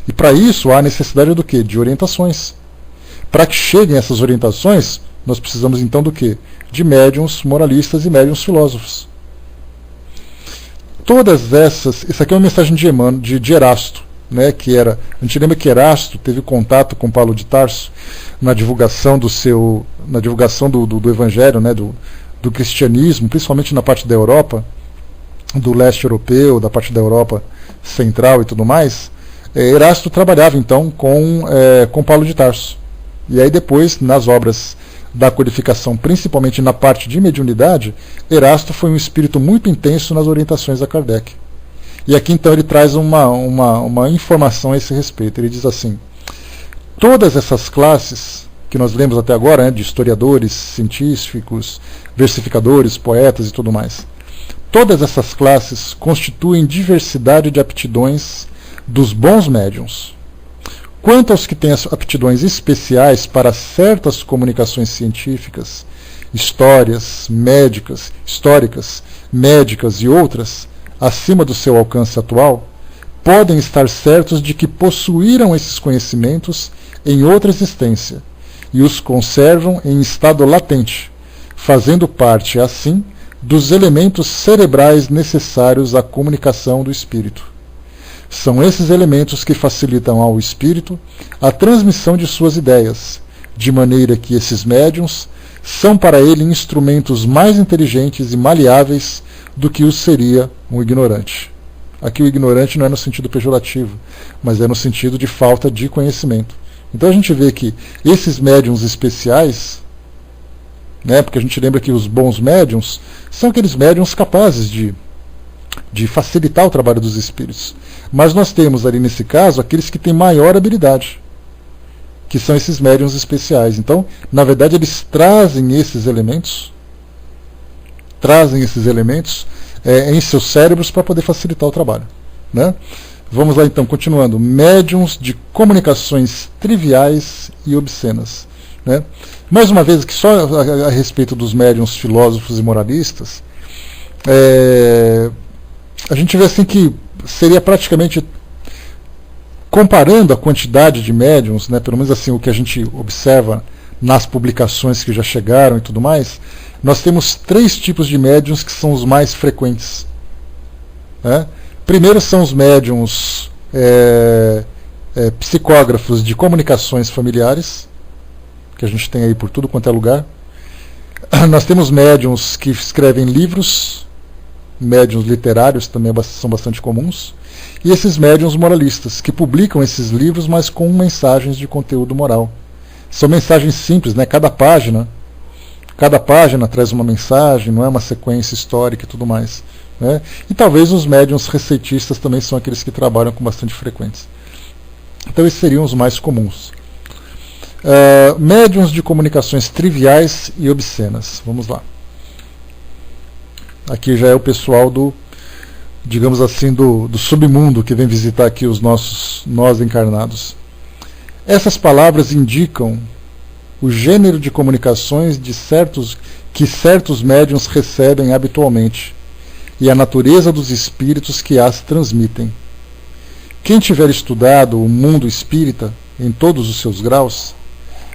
E para isso há necessidade do quê? De orientações. Para que cheguem essas orientações, nós precisamos então do quê? De médiuns moralistas e médiuns filósofos. Todas essas, isso aqui é uma mensagem de Erasto, né, que era, a gente lembra que Erasto teve contato com Paulo de Tarso na divulgação do Evangelho, né, do cristianismo, principalmente na parte da Europa, do leste europeu, da parte da Europa central e tudo mais. Erasto trabalhava então com Paulo de Tarso. E aí depois, nas obras da codificação, principalmente na parte de mediunidade, Erasto foi um espírito muito intenso nas orientações a Kardec. E aqui então ele traz uma informação a esse respeito. Ele diz assim: todas essas classes que nós lemos até agora, né, de historiadores, científicos, versificadores, poetas e tudo mais, todas essas classes constituem diversidade de aptidões dos bons médiuns. Quanto aos que têm as aptidões especiais para certas comunicações científicas, históricas, médicas e outras, acima do seu alcance atual, podem estar certos de que possuíram esses conhecimentos em outra existência e os conservam em estado latente, fazendo parte, assim, dos elementos cerebrais necessários à comunicação do espírito. São esses elementos que facilitam ao espírito a transmissão de suas ideias, de maneira que esses médiuns são para ele instrumentos mais inteligentes e maleáveis do que o seria um ignorante. Aqui o ignorante não é no sentido pejorativo, mas é no sentido de falta de conhecimento. Então a gente vê que esses médiuns especiais, né, porque a gente lembra que os bons médiuns são aqueles médiuns capazes de facilitar o trabalho dos espíritos. Mas nós temos ali nesse caso aqueles que têm maior habilidade. que são esses médiums especiais. Então, na verdade, eles trazem esses elementos em seus cérebros para poder facilitar o trabalho, né? Vamos lá então, continuando. Médiums de comunicações triviais e obscenas, né? Mais uma vez, que só a respeito dos médiums filósofos e moralistas, a gente vê assim que seria praticamente, comparando a quantidade de médiums, né, pelo menos assim o que a gente observa nas publicações que já chegaram e tudo mais, nós temos 3 tipos de médiums que são os mais frequentes, né? Primeiro são os médiums psicógrafos de comunicações familiares, que a gente tem aí por tudo quanto é lugar. Nós temos médiums que escrevem livros, médiums literários também são bastante comuns, e esses médiums moralistas, que publicam esses livros, mas com mensagens de conteúdo moral. São mensagens simples, né? Cada página traz uma mensagem, não é uma sequência histórica e tudo mais, né? E talvez os médiums receitistas também são aqueles que trabalham com bastante frequência. Então esses seriam os mais comuns. Médiums de comunicações triviais e obscenas. Vamos lá. Aqui já é o pessoal do, digamos assim, do submundo que vem visitar aqui nós encarnados. Essas palavras indicam o gênero de comunicações que certos médiuns recebem habitualmente e a natureza dos espíritos que as transmitem. Quem tiver estudado o mundo espírita em todos os seus graus,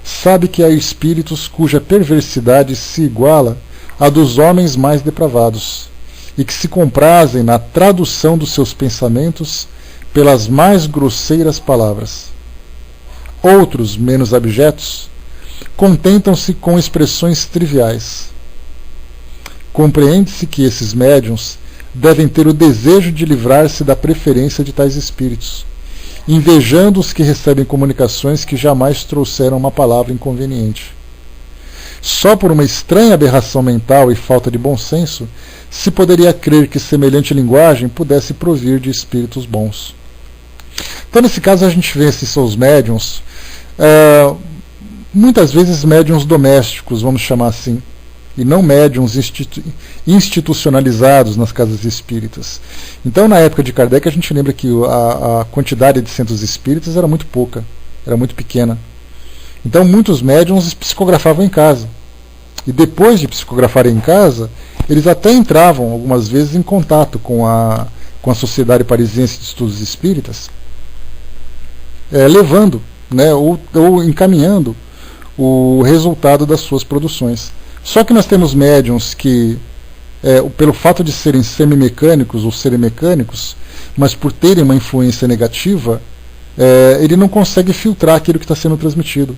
sabe que há espíritos cuja perversidade se iguala à dos homens mais depravados, e que se comprazem na tradução dos seus pensamentos pelas mais grosseiras palavras. Outros, menos abjetos, contentam-se com expressões triviais. Compreende-se que esses médiuns devem ter o desejo de livrar-se da preferência de tais espíritos, invejando os que recebem comunicações que jamais trouxeram uma palavra inconveniente. Só por uma estranha aberração mental e falta de bom senso se poderia crer que semelhante linguagem pudesse provir de espíritos bons. Então, nesse caso, a gente vê esses seus médiuns, muitas vezes médiuns domésticos, vamos chamar assim, e não médiuns institucionalizados nas casas espíritas. Então, na época de Kardec, a gente lembra que a quantidade de centros espíritas era muito pouca, era muito pequena. Então, muitos médiuns psicografavam em casa. E depois de psicografarem em casa, eles até entravam, algumas vezes, em contato com a Sociedade Parisiense de Estudos Espíritas, levando, né, ou encaminhando o resultado das suas produções. Só que nós temos médiuns que, pelo fato de serem semimecânicos ou serem mecânicos, mas por terem uma influência negativa, ele não consegue filtrar aquilo que está sendo transmitido.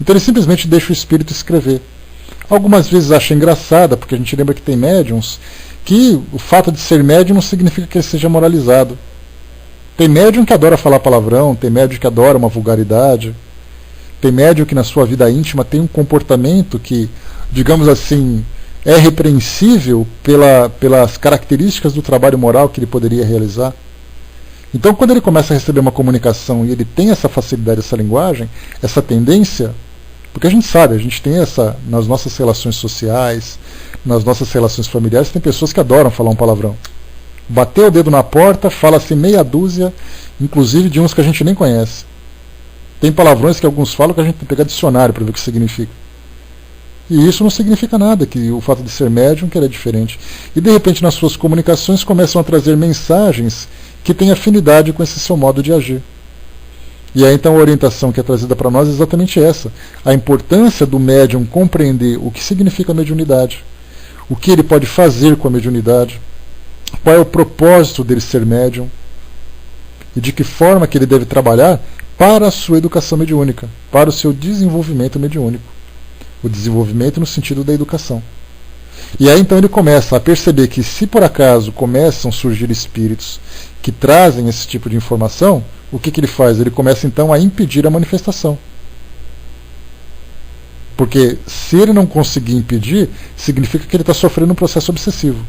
Então ele simplesmente deixa o espírito escrever. Algumas vezes acha engraçada, porque a gente lembra que tem médiuns que o fato de ser médium não significa que ele seja moralizado. Tem médium que adora falar palavrão, tem médium que adora uma vulgaridade, tem médium que na sua vida íntima tem um comportamento que, digamos assim, é repreensível pelas características do trabalho moral que ele poderia realizar. Então, quando ele começa a receber uma comunicação e ele tem essa facilidade, essa linguagem, essa tendência, porque a gente sabe, a gente tem nas nossas relações sociais, nas nossas relações familiares, tem pessoas que adoram falar um palavrão. Bateu o dedo na porta, fala assim meia dúzia, inclusive de uns que a gente nem conhece. Tem palavrões que alguns falam que a gente tem que pegar dicionário para ver o que significa. E isso não significa nada, que o fato de ser médium que ele é diferente. E de repente nas suas comunicações começam a trazer mensagens que têm afinidade com esse seu modo de agir. E aí então a orientação que é trazida para nós é exatamente essa. A importância do médium compreender o que significa a mediunidade, o que ele pode fazer com a mediunidade, qual é o propósito dele ser médium e de que forma que ele deve trabalhar para a sua educação mediúnica, para o seu desenvolvimento mediúnico. O desenvolvimento no sentido da educação. E aí então ele começa a perceber que se por acaso começam a surgir espíritos que trazem esse tipo de informação, o que ele faz? Ele começa então a impedir a manifestação. Porque se ele não conseguir impedir, significa que ele está sofrendo um processo obsessivo.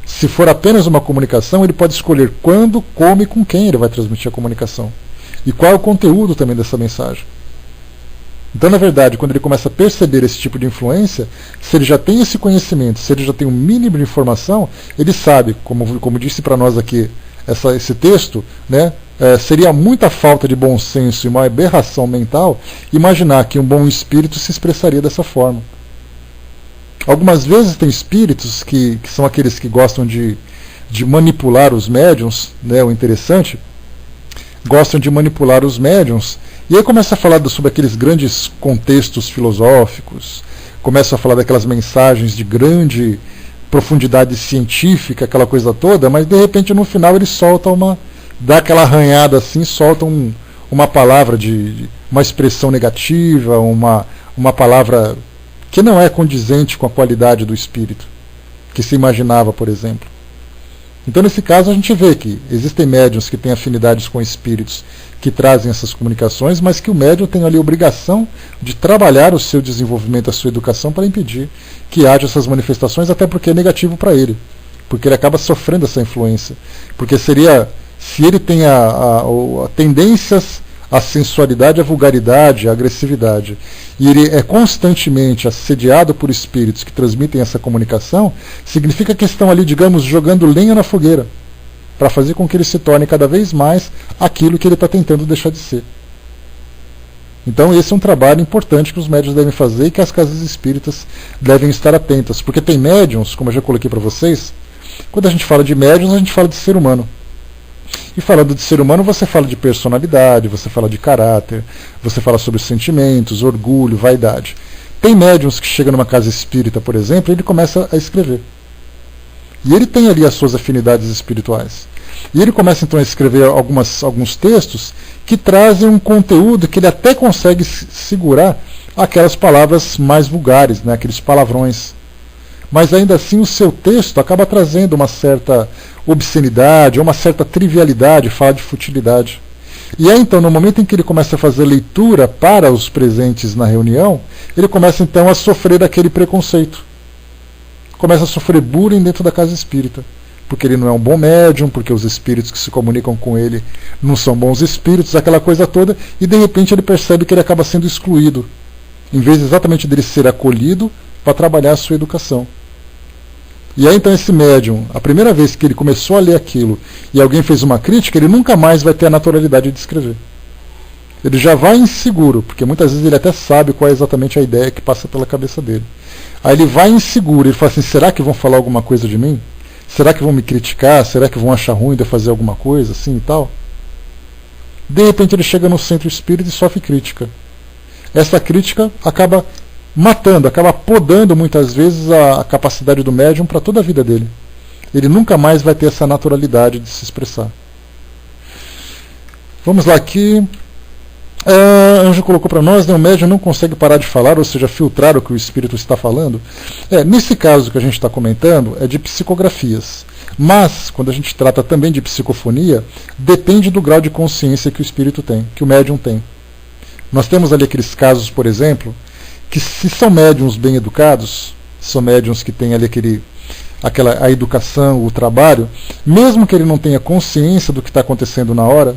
Se for apenas uma comunicação, ele pode escolher quando, como e com quem ele vai transmitir a comunicação. e qual é o conteúdo também dessa mensagem. Então, na verdade, quando ele começa a perceber esse tipo de influência, se ele já tem esse conhecimento, se ele já tem um mínimo de informação, ele sabe, como disse para nós aqui esse texto, né, seria muita falta de bom senso e uma aberração mental imaginar que um bom espírito se expressaria dessa forma. Algumas vezes tem espíritos que são aqueles que gostam de manipular os médiuns, né, o interessante, gostam de manipular os médiuns, e aí começa a falar sobre aqueles grandes contextos filosóficos, começa a falar daquelas mensagens de grande profundidade científica, aquela coisa toda, mas de repente no final ele solta dá aquela arranhada assim, solta uma palavra uma expressão negativa, uma palavra que não é condizente com a qualidade do espírito, que se imaginava, por exemplo. Então, nesse caso, a gente vê que existem médiuns que têm afinidades com espíritos que trazem essas comunicações, mas que o médium tem ali a obrigação de trabalhar o seu desenvolvimento, a sua educação, para impedir que haja essas manifestações, até porque é negativo para ele, porque ele acaba sofrendo essa influência. Porque se ele tem tendências à sensualidade, à vulgaridade, à agressividade, e ele é constantemente assediado por espíritos que transmitem essa comunicação, significa que estão ali, digamos, jogando lenha na fogueira, para fazer com que ele se torne cada vez mais aquilo que ele está tentando deixar de ser. Então esse é um trabalho importante que os médiuns devem fazer e que as casas espíritas devem estar atentas, porque tem médiuns, como eu já coloquei para vocês, quando a gente fala de médiuns, a gente fala de ser humano. E falando de ser humano, você fala de personalidade, você fala de caráter, você fala sobre sentimentos, orgulho, vaidade. Tem médiuns que chegam numa casa espírita, por exemplo, e ele começa a escrever. E ele tem ali as suas afinidades espirituais. E ele começa então a escrever alguns textos que trazem um conteúdo que ele até consegue segurar aquelas palavras mais vulgares, né, aqueles palavrões. Mas ainda assim o seu texto acaba trazendo uma certa obscenidade, uma certa trivialidade, fala de futilidade. E aí então, no momento em que ele começa a fazer leitura para os presentes na reunião, ele começa então a sofrer aquele preconceito. Começa a sofrer bullying dentro da casa espírita. Porque ele não é um bom médium, porque os espíritos que se comunicam com ele não são bons espíritos, aquela coisa toda, e de repente ele percebe que ele acaba sendo excluído, em vez exatamente dele ser acolhido para trabalhar a sua educação. E aí então esse médium, a primeira vez que ele começou a ler aquilo e alguém fez uma crítica, ele nunca mais vai ter a naturalidade de escrever. Ele já vai inseguro, porque muitas vezes ele até sabe qual é exatamente a ideia que passa pela cabeça dele. Aí ele vai inseguro, ele fala assim, será que vão falar alguma coisa de mim? Será que vão me criticar? Será que vão achar ruim de eu fazer alguma coisa assim e tal? De repente ele chega no centro espírita e sofre crítica. Essa crítica acaba matando, acaba podando muitas vezes a capacidade do médium para toda a vida dele. Ele nunca mais vai ter essa naturalidade de se expressar. Vamos lá aqui. Anjo colocou para nós, né, o médium não consegue parar de falar, ou seja, filtrar o que o espírito está falando. Nesse caso que a gente está comentando, é de psicografias. Mas, quando a gente trata também de psicofonia, depende do grau de consciência que o espírito tem, que o médium tem. Nós temos ali aqueles casos, por exemplo, que se são médiums bem educados, são médiums que têm ali a educação, o trabalho, mesmo que ele não tenha consciência do que está acontecendo na hora,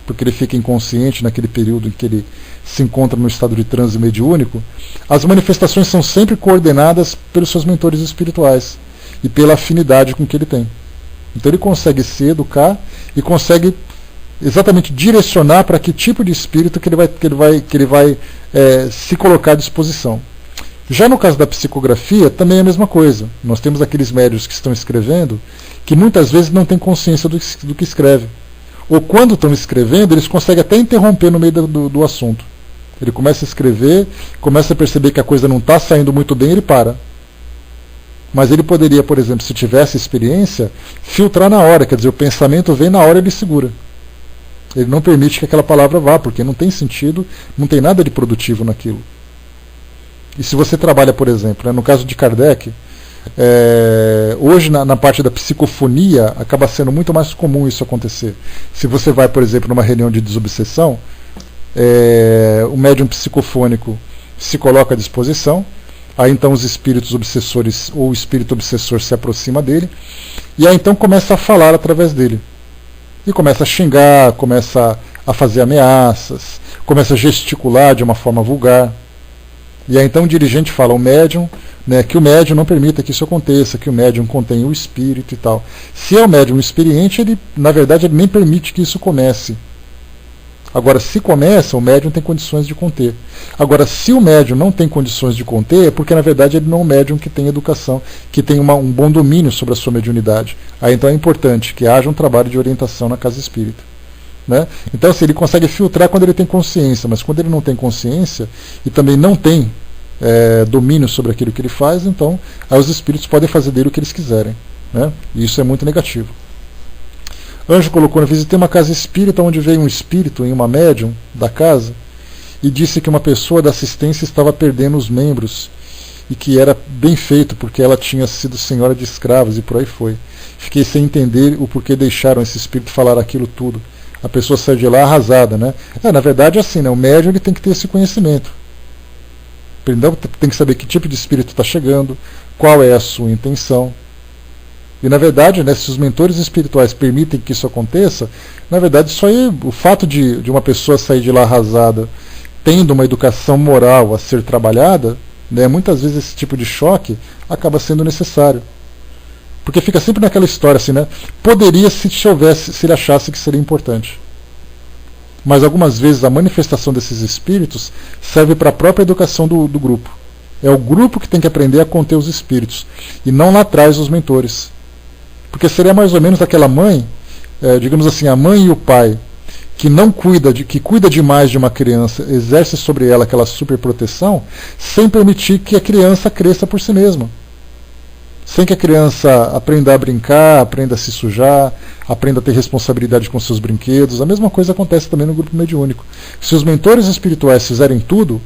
porque ele fica inconsciente naquele período em que ele se encontra no estado de transe mediúnico, as manifestações são sempre coordenadas pelos seus mentores espirituais e pela afinidade com que ele tem. Então ele consegue se educar e consegue exatamente direcionar para que tipo de espírito que ele vai se colocar à disposição. Já no caso da psicografia, também é a mesma coisa. Nós temos aqueles médiuns que estão escrevendo que muitas vezes não têm consciência do que escreve. Ou quando estão escrevendo, eles conseguem até interromper no meio do assunto. Ele começa a escrever, começa a perceber que a coisa não está saindo muito bem, ele para. Mas ele poderia, por exemplo, se tivesse experiência, filtrar na hora, quer dizer, o pensamento vem na hora e ele segura. Ele não permite que aquela palavra vá, porque não tem sentido, não tem nada de produtivo naquilo. E se você trabalha, por exemplo, né, no caso de Kardec, hoje na parte da psicofonia acaba sendo muito mais comum isso acontecer. Se você vai, por exemplo, numa reunião de desobsessão, o médium psicofônico se coloca à disposição, aí então os espíritos obsessores ou o espírito obsessor se aproxima dele, e aí então começa a falar através dele. E começa a xingar, começa a fazer ameaças, começa a gesticular de uma forma vulgar. E aí então o dirigente fala ao médium, né, que o médium não permita que isso aconteça, que o médium contém o espírito e tal. Se é o médium experiente, ele, na verdade, ele nem permite que isso comece. Agora, se começa, o médium tem condições de conter. Agora, se o médium não tem condições de conter, é porque, na verdade, ele não é um médium que tem educação, que tem um bom domínio sobre a sua mediunidade. Aí, então, é importante que haja um trabalho de orientação na casa espírita. Né? Então, assim, ele consegue filtrar quando ele tem consciência, mas quando ele não tem consciência e também não tem domínio sobre aquilo que ele faz, então, aí os espíritos podem fazer dele o que eles quiserem. Né? E isso é muito negativo. Anjo colocou: visitei uma casa espírita onde veio um espírito em uma médium da casa e disse que uma pessoa da assistência estava perdendo os membros e que era bem feito porque ela tinha sido senhora de escravos e por aí foi. Fiquei sem entender o porquê deixaram esse espírito falar aquilo tudo. A pessoa saiu de lá arrasada, né? Na verdade é assim, né? O médium ele tem que ter esse conhecimento. Então, tem que saber que tipo de espírito está chegando, qual é a sua intenção. E na verdade, né, se os mentores espirituais permitem que isso aconteça, na verdade isso aí, o fato de uma pessoa sair de lá arrasada, tendo uma educação moral a ser trabalhada, né, muitas vezes esse tipo de choque acaba sendo necessário. Porque fica sempre naquela história assim, né? Poderia se ele achasse que seria importante. Mas algumas vezes a manifestação desses espíritos serve para a própria educação do grupo. É o grupo que tem que aprender a conter os espíritos, e não lá atrás os mentores. Porque seria mais ou menos aquela mãe, digamos assim, a mãe e o pai, que cuida demais de uma criança, exerce sobre ela aquela superproteção, sem permitir que a criança cresça por si mesma. Sem que a criança aprenda a brincar, aprenda a se sujar, aprenda a ter responsabilidade com seus brinquedos. A mesma coisa acontece também no grupo mediúnico. Se os mentores espirituais fizerem tudo,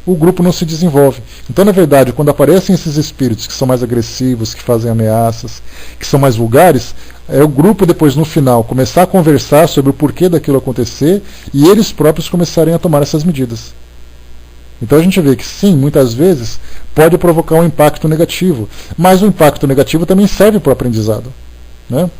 o grupo não se desenvolve. Então, na verdade, quando aparecem esses espíritos que são mais agressivos, que fazem ameaças, que são mais vulgares, é o grupo depois, no final, começar a conversar sobre o porquê daquilo acontecer e eles próprios começarem a tomar essas medidas. Então a gente vê que sim, muitas vezes pode provocar um impacto negativo, mas o impacto negativo também serve para o aprendizado. Né?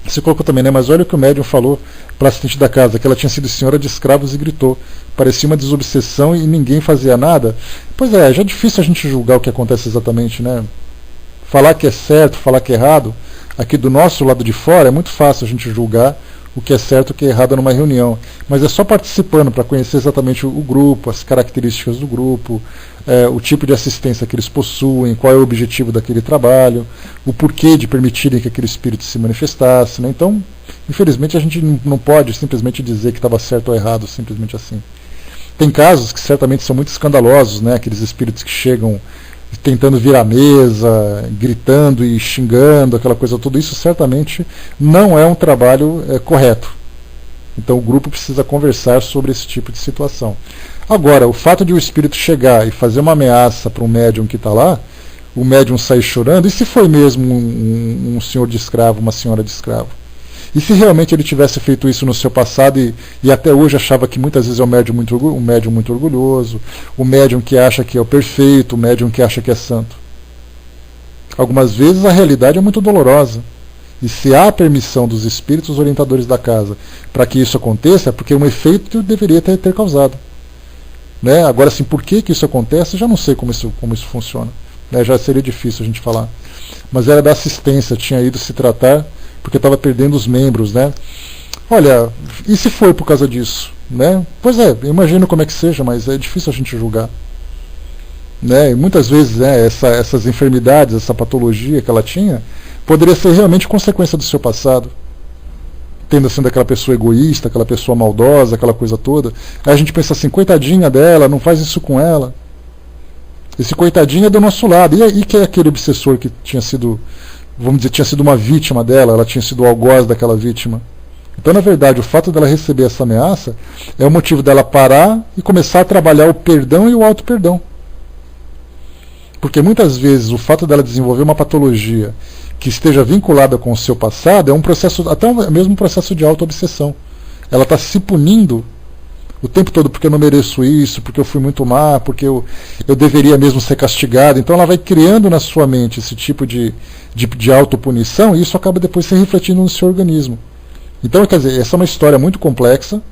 Você colocou também, né? Mas olha o que o médium falou para a assistente da casa, que ela tinha sido senhora de escravos e gritou. Parecia uma desobsessão e ninguém fazia nada. Pois é, já é difícil a gente julgar o que acontece exatamente, né? Falar que é certo, falar que é errado, aqui do nosso lado de fora é muito fácil a gente julgar o que é certo e o que é errado numa reunião. Mas é só participando para conhecer exatamente o grupo, as características do grupo, o tipo de assistência que eles possuem, qual é o objetivo daquele trabalho, o porquê de permitirem que aquele espírito se manifestasse. Né? Então, infelizmente, a gente não pode simplesmente dizer que estava certo ou errado, simplesmente assim. Tem casos que certamente são muito escandalosos, né? Aqueles espíritos que chegam tentando virar a mesa, gritando e xingando, aquela coisa toda, isso certamente não é um trabalho correto. Então o grupo precisa conversar sobre esse tipo de situação. Agora, o fato de o espírito chegar e fazer uma ameaça para um médium que está lá, o médium sair chorando, e se foi mesmo um senhor de escravo, uma senhora de escravo? E se realmente ele tivesse feito isso no seu passado e até hoje achava que muitas vezes é um médium muito orgulhoso, o médium que acha que é o perfeito, o médium que acha que é santo? Algumas vezes a realidade é muito dolorosa. E se há permissão dos espíritos orientadores da casa para que isso aconteça, é porque um efeito deveria ter causado. Né? Agora, assim, por que isso acontece, eu já não sei como isso funciona. Né? Já seria difícil a gente falar. Mas era da assistência, tinha ido se tratar porque estava perdendo os membros, né? Olha, e se foi por causa disso? Né? Pois é, imagino como é que seja, mas é difícil a gente julgar. Né? E muitas vezes essas enfermidades, essa patologia que ela tinha, poderia ser realmente consequência do seu passado. Tendo sendo aquela pessoa egoísta, aquela pessoa maldosa, aquela coisa toda. Aí a gente pensa assim, coitadinha dela, não faz isso com ela. Esse coitadinho é do nosso lado. E que é aquele obsessor que tinha sido, vamos dizer, tinha sido uma vítima dela, ela tinha sido o algoz daquela vítima. Então, na verdade, o fato dela receber essa ameaça é o motivo dela parar e começar a trabalhar o perdão e o auto-perdão. Porque muitas vezes o fato dela desenvolver uma patologia que esteja vinculada com o seu passado é um processo, até mesmo um processo de auto-obsessão. Ela está se punindo o tempo todo porque eu não mereço isso, porque eu fui muito má, porque eu deveria mesmo ser castigado. Então ela vai criando na sua mente esse tipo de autopunição e isso acaba depois se refletindo no seu organismo. Então, quer dizer, essa é uma história muito complexa,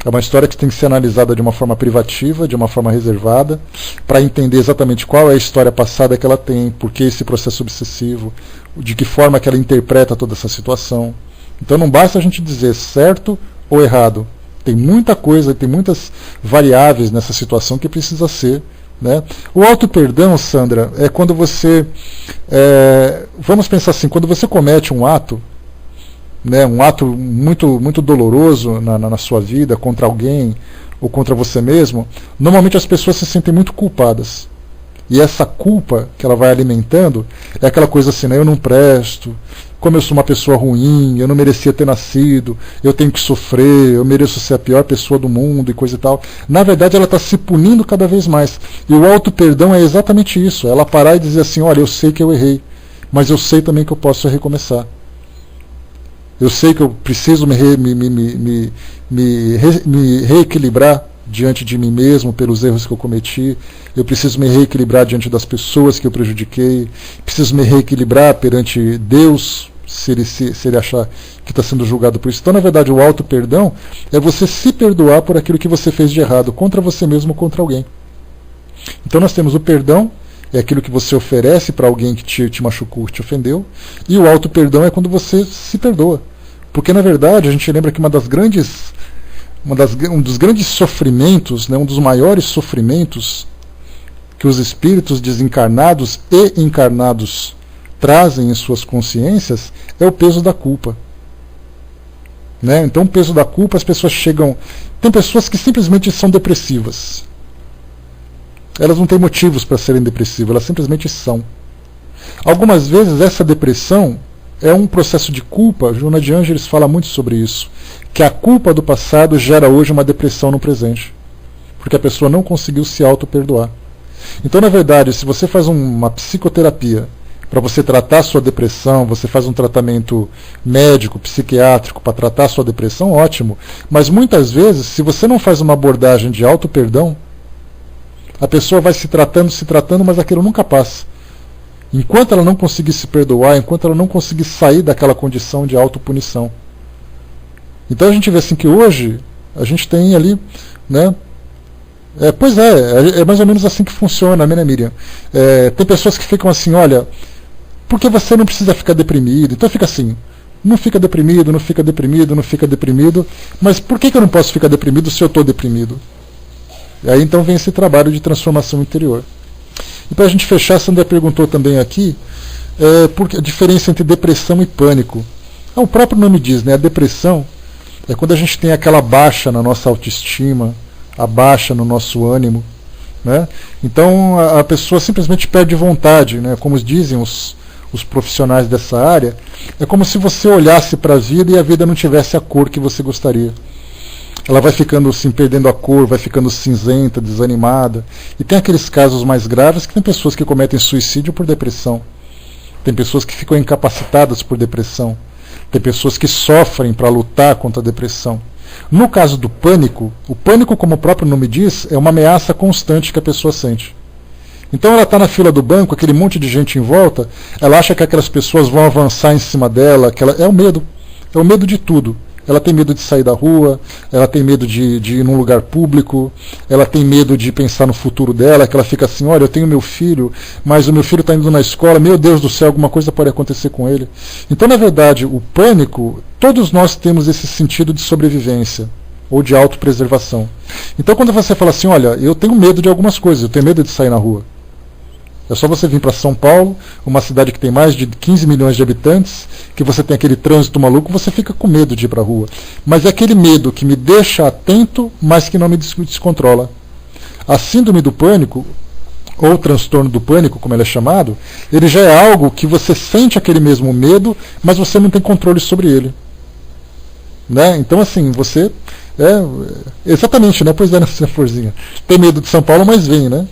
é uma história que tem que ser analisada de uma forma privativa, de uma forma reservada, para entender exatamente qual é a história passada que ela tem, por que esse processo obsessivo, de que forma que ela interpreta toda essa situação. Então não basta a gente dizer certo ou errado. Tem muita coisa, tem muitas variáveis nessa situação que precisa ser. Né? O auto-perdão, Sandra, é quando você... vamos pensar assim, quando você comete um ato, né, um ato muito, muito doloroso na sua vida, contra alguém ou contra você mesmo, normalmente as pessoas se sentem muito culpadas. E essa culpa que ela vai alimentando é aquela coisa assim, né, eu não presto, como eu sou uma pessoa ruim, eu não merecia ter nascido, eu tenho que sofrer, eu mereço ser a pior pessoa do mundo e coisa e tal. Na verdade, ela está se punindo cada vez mais. E o auto-perdão é exatamente isso, ela parar e dizer assim, olha, eu sei que eu errei, mas eu sei também que eu posso recomeçar. Eu sei que eu preciso me reequilibrar diante de mim mesmo pelos erros que eu cometi. Eu preciso me reequilibrar diante das pessoas que eu prejudiquei. Preciso me reequilibrar perante Deus, se ele achar que está sendo julgado por isso. Então, na verdade, o auto-perdão é você se perdoar por aquilo que você fez de errado, contra você mesmo ou contra alguém. Então nós temos o perdão, é aquilo que você oferece para alguém que te machucou, te ofendeu, e o auto-perdão é quando você se perdoa. Porque, na verdade, a gente lembra que um dos grandes sofrimentos, né, um dos maiores sofrimentos que os espíritos desencarnados e encarnados trazem em suas consciências é o peso da culpa. Né? Então, o peso da culpa, as pessoas chegam... Tem pessoas que simplesmente são depressivas. Elas não têm motivos para serem depressivas, elas simplesmente são. Algumas vezes essa depressão é um processo de culpa. Joana de Ângeles fala muito sobre isso, que a culpa do passado gera hoje uma depressão no presente, porque a pessoa não conseguiu se auto-perdoar. Então, na verdade, se você faz uma psicoterapia para você tratar a sua depressão, você faz um tratamento médico, psiquiátrico para tratar a sua depressão, ótimo. Mas muitas vezes, se você não faz uma abordagem de auto-perdão, a pessoa vai se tratando, mas aquilo nunca passa. Enquanto ela não conseguir se perdoar, enquanto ela não conseguir sair daquela condição de autopunição. Então a gente vê assim que hoje a gente tem ali, né? É mais ou menos assim que funciona, né, Miriam? Tem pessoas que ficam assim, olha, porque você não precisa ficar deprimido. Então fica assim, não fica deprimido, não fica deprimido, não fica deprimido. Mas por que eu não posso ficar deprimido se eu estou deprimido? E aí então vem esse trabalho de transformação interior. E para a gente fechar, a Sandra perguntou também aqui a diferença entre depressão e pânico. O próprio nome diz, né? A depressão é quando a gente tem aquela baixa na nossa autoestima, a baixa no nosso ânimo. Né? Então a pessoa simplesmente perde vontade, né? Como dizem os profissionais dessa área, é como se você olhasse para a vida e a vida não tivesse a cor que você gostaria. Ela vai ficando assim, perdendo a cor, vai ficando cinzenta, desanimada. E tem aqueles casos mais graves que tem pessoas que cometem suicídio por depressão. Tem pessoas que ficam incapacitadas por depressão. Tem pessoas que sofrem para lutar contra a depressão. No caso do pânico, o pânico, como o próprio nome diz, é uma ameaça constante que a pessoa sente. Então ela está na fila do banco, aquele monte de gente em volta, ela acha que aquelas pessoas vão avançar em cima dela, é o medo de tudo. Ela tem medo de sair da rua, ela tem medo de ir num lugar público, ela tem medo de pensar no futuro dela, que ela fica assim, olha, eu tenho meu filho, mas o meu filho está indo na escola, meu Deus do céu, alguma coisa pode acontecer com ele. Então, na verdade, o pânico, todos nós temos esse sentido de sobrevivência, ou de autopreservação. Então, quando você fala assim, olha, eu tenho medo de algumas coisas, eu tenho medo de sair na rua. É só você vir para São Paulo, uma cidade que tem mais de 15 milhões de habitantes, que você tem aquele trânsito maluco, você fica com medo de ir para a rua. Mas é aquele medo que me deixa atento, mas que não me descontrola. A síndrome do pânico, ou transtorno do pânico, como ele é chamado, ele já é algo que você sente aquele mesmo medo, mas você não tem controle sobre ele. Né? Então, assim, você... exatamente, né? Pois é, nessa florzinha. Tem medo de São Paulo, mas vem, né?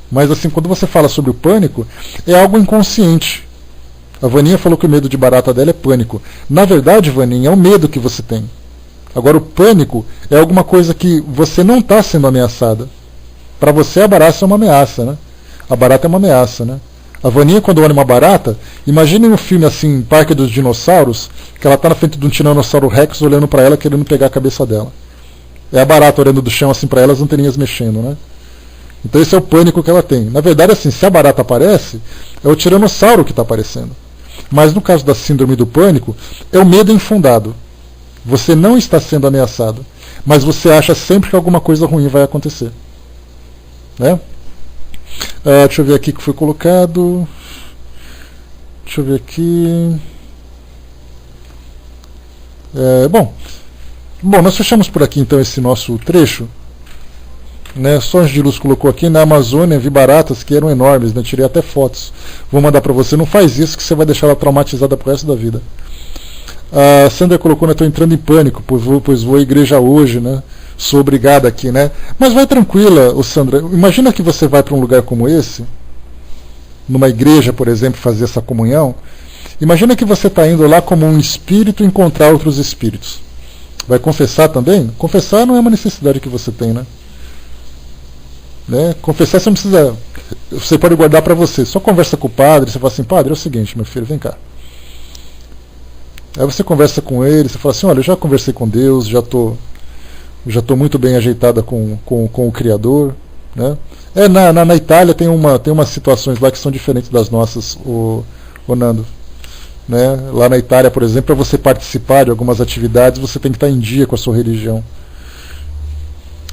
Mas assim, quando você fala sobre o pânico, é algo inconsciente. A Vaninha falou que o medo de barata dela é pânico. Na verdade, Vaninha, é o medo que você tem. Agora, o pânico é alguma coisa que você não está sendo ameaçada. Para você, a barata é uma ameaça, né? A barata é uma ameaça, né? A Vaninha, quando olha uma barata, imagine um filme assim, Parque dos Dinossauros, que ela está na frente de um Tiranossauro Rex olhando para ela, querendo pegar a cabeça dela. É a barata olhando do chão assim para ela, as anteninhas mexendo, né? Então esse é o pânico que ela tem. Na verdade, assim, se a barata aparece, é o tiranossauro que está aparecendo. Mas no caso da síndrome do pânico, é o medo infundado. Você não está sendo ameaçado, mas você acha sempre que alguma coisa ruim vai acontecer. Né? Deixa eu ver aqui o que foi colocado. Deixa eu ver aqui. Bom, nós fechamos por aqui então esse nosso trecho. Né, Sonhos de Luz colocou aqui: na Amazônia vi baratas que eram enormes, né, tirei até fotos. Vou mandar para você. Não faz isso que você vai deixar ela traumatizada pro resto da vida. A Sandra colocou: estou entrando em pânico, pois vou à igreja hoje, né? Sou obrigada aqui, né? Mas vai tranquila, Sandra. Imagina que você vai para um lugar como esse, numa igreja, por exemplo, fazer essa comunhão. Imagina que você está indo lá como um espírito encontrar outros espíritos. Vai confessar também? Confessar não é uma necessidade que você tem, né? Confessar você não precisa. Você pode guardar para você. Só conversa com o padre. Você fala assim: padre, é o seguinte, meu filho, vem cá. Aí você conversa com ele. Você fala assim: olha, eu já conversei com Deus, já tô muito bem ajeitada com o Criador, né? Na Itália tem umas situações lá que são diferentes das nossas, o Nando. Né? Lá na Itália, por exemplo, para você participar de algumas atividades, você tem que estar em dia com a sua religião.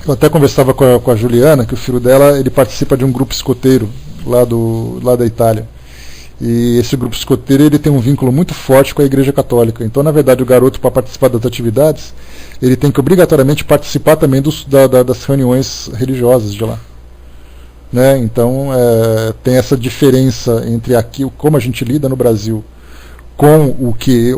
Eu até conversava com a Juliana, que o filho dela ele participa de um grupo escoteiro lá da Itália. E esse grupo escoteiro ele tem um vínculo muito forte com a Igreja Católica. Então, na verdade, o garoto, para participar das atividades, ele tem que obrigatoriamente participar também das reuniões religiosas de lá. Né? Então, tem essa diferença entre aqui, como a gente lida no Brasil, com o que...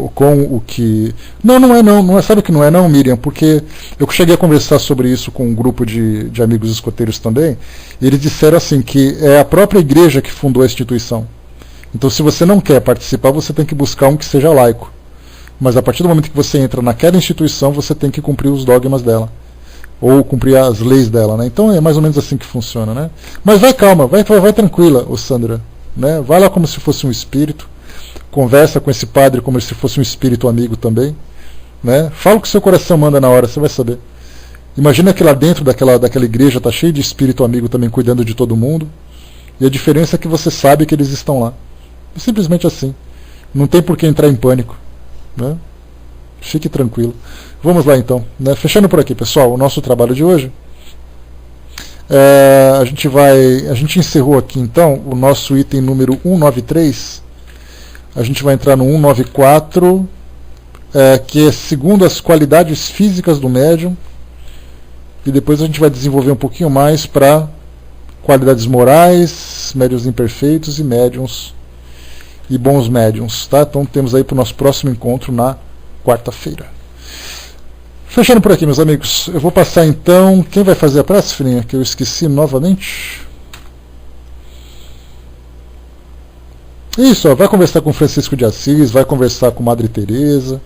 Não é, sabe que não é não, Miriam, porque eu cheguei a conversar sobre isso com um grupo de amigos escoteiros também, e eles disseram assim, que é a própria igreja que fundou a instituição. Então, se você não quer participar, você tem que buscar um que seja laico. Mas a partir do momento que você entra naquela instituição, você tem que cumprir os dogmas dela, ou cumprir as leis dela, né? Então é mais ou menos assim que funciona, né? Mas vai calma, vai tranquila, Sandra, né? Vai lá como se fosse um espírito, conversa com esse padre como se fosse um espírito amigo também, né? Fala o que seu coração manda na hora, você vai saber. Imagina que lá dentro daquela igreja está cheio de espírito amigo também cuidando de todo mundo, e a diferença é que você sabe que eles estão lá. É simplesmente assim. Não tem por que entrar em pânico, né? Fique tranquilo. Vamos lá então, né? Fechando por aqui, pessoal, o nosso trabalho de hoje. A gente encerrou aqui então o nosso item número 193. A gente vai entrar no 194, que é segundo as qualidades físicas do médium, e depois a gente vai desenvolver um pouquinho mais para qualidades morais, médiuns imperfeitos e médiuns e bons médiuns, tá? Então temos aí para o nosso próximo encontro na quarta-feira. Fechando por aqui, meus amigos, eu vou passar então. Quem vai fazer a prece, filhinha? Que eu esqueci novamente. Isso, vai conversar com Francisco de Assis, vai conversar com Madre Teresa,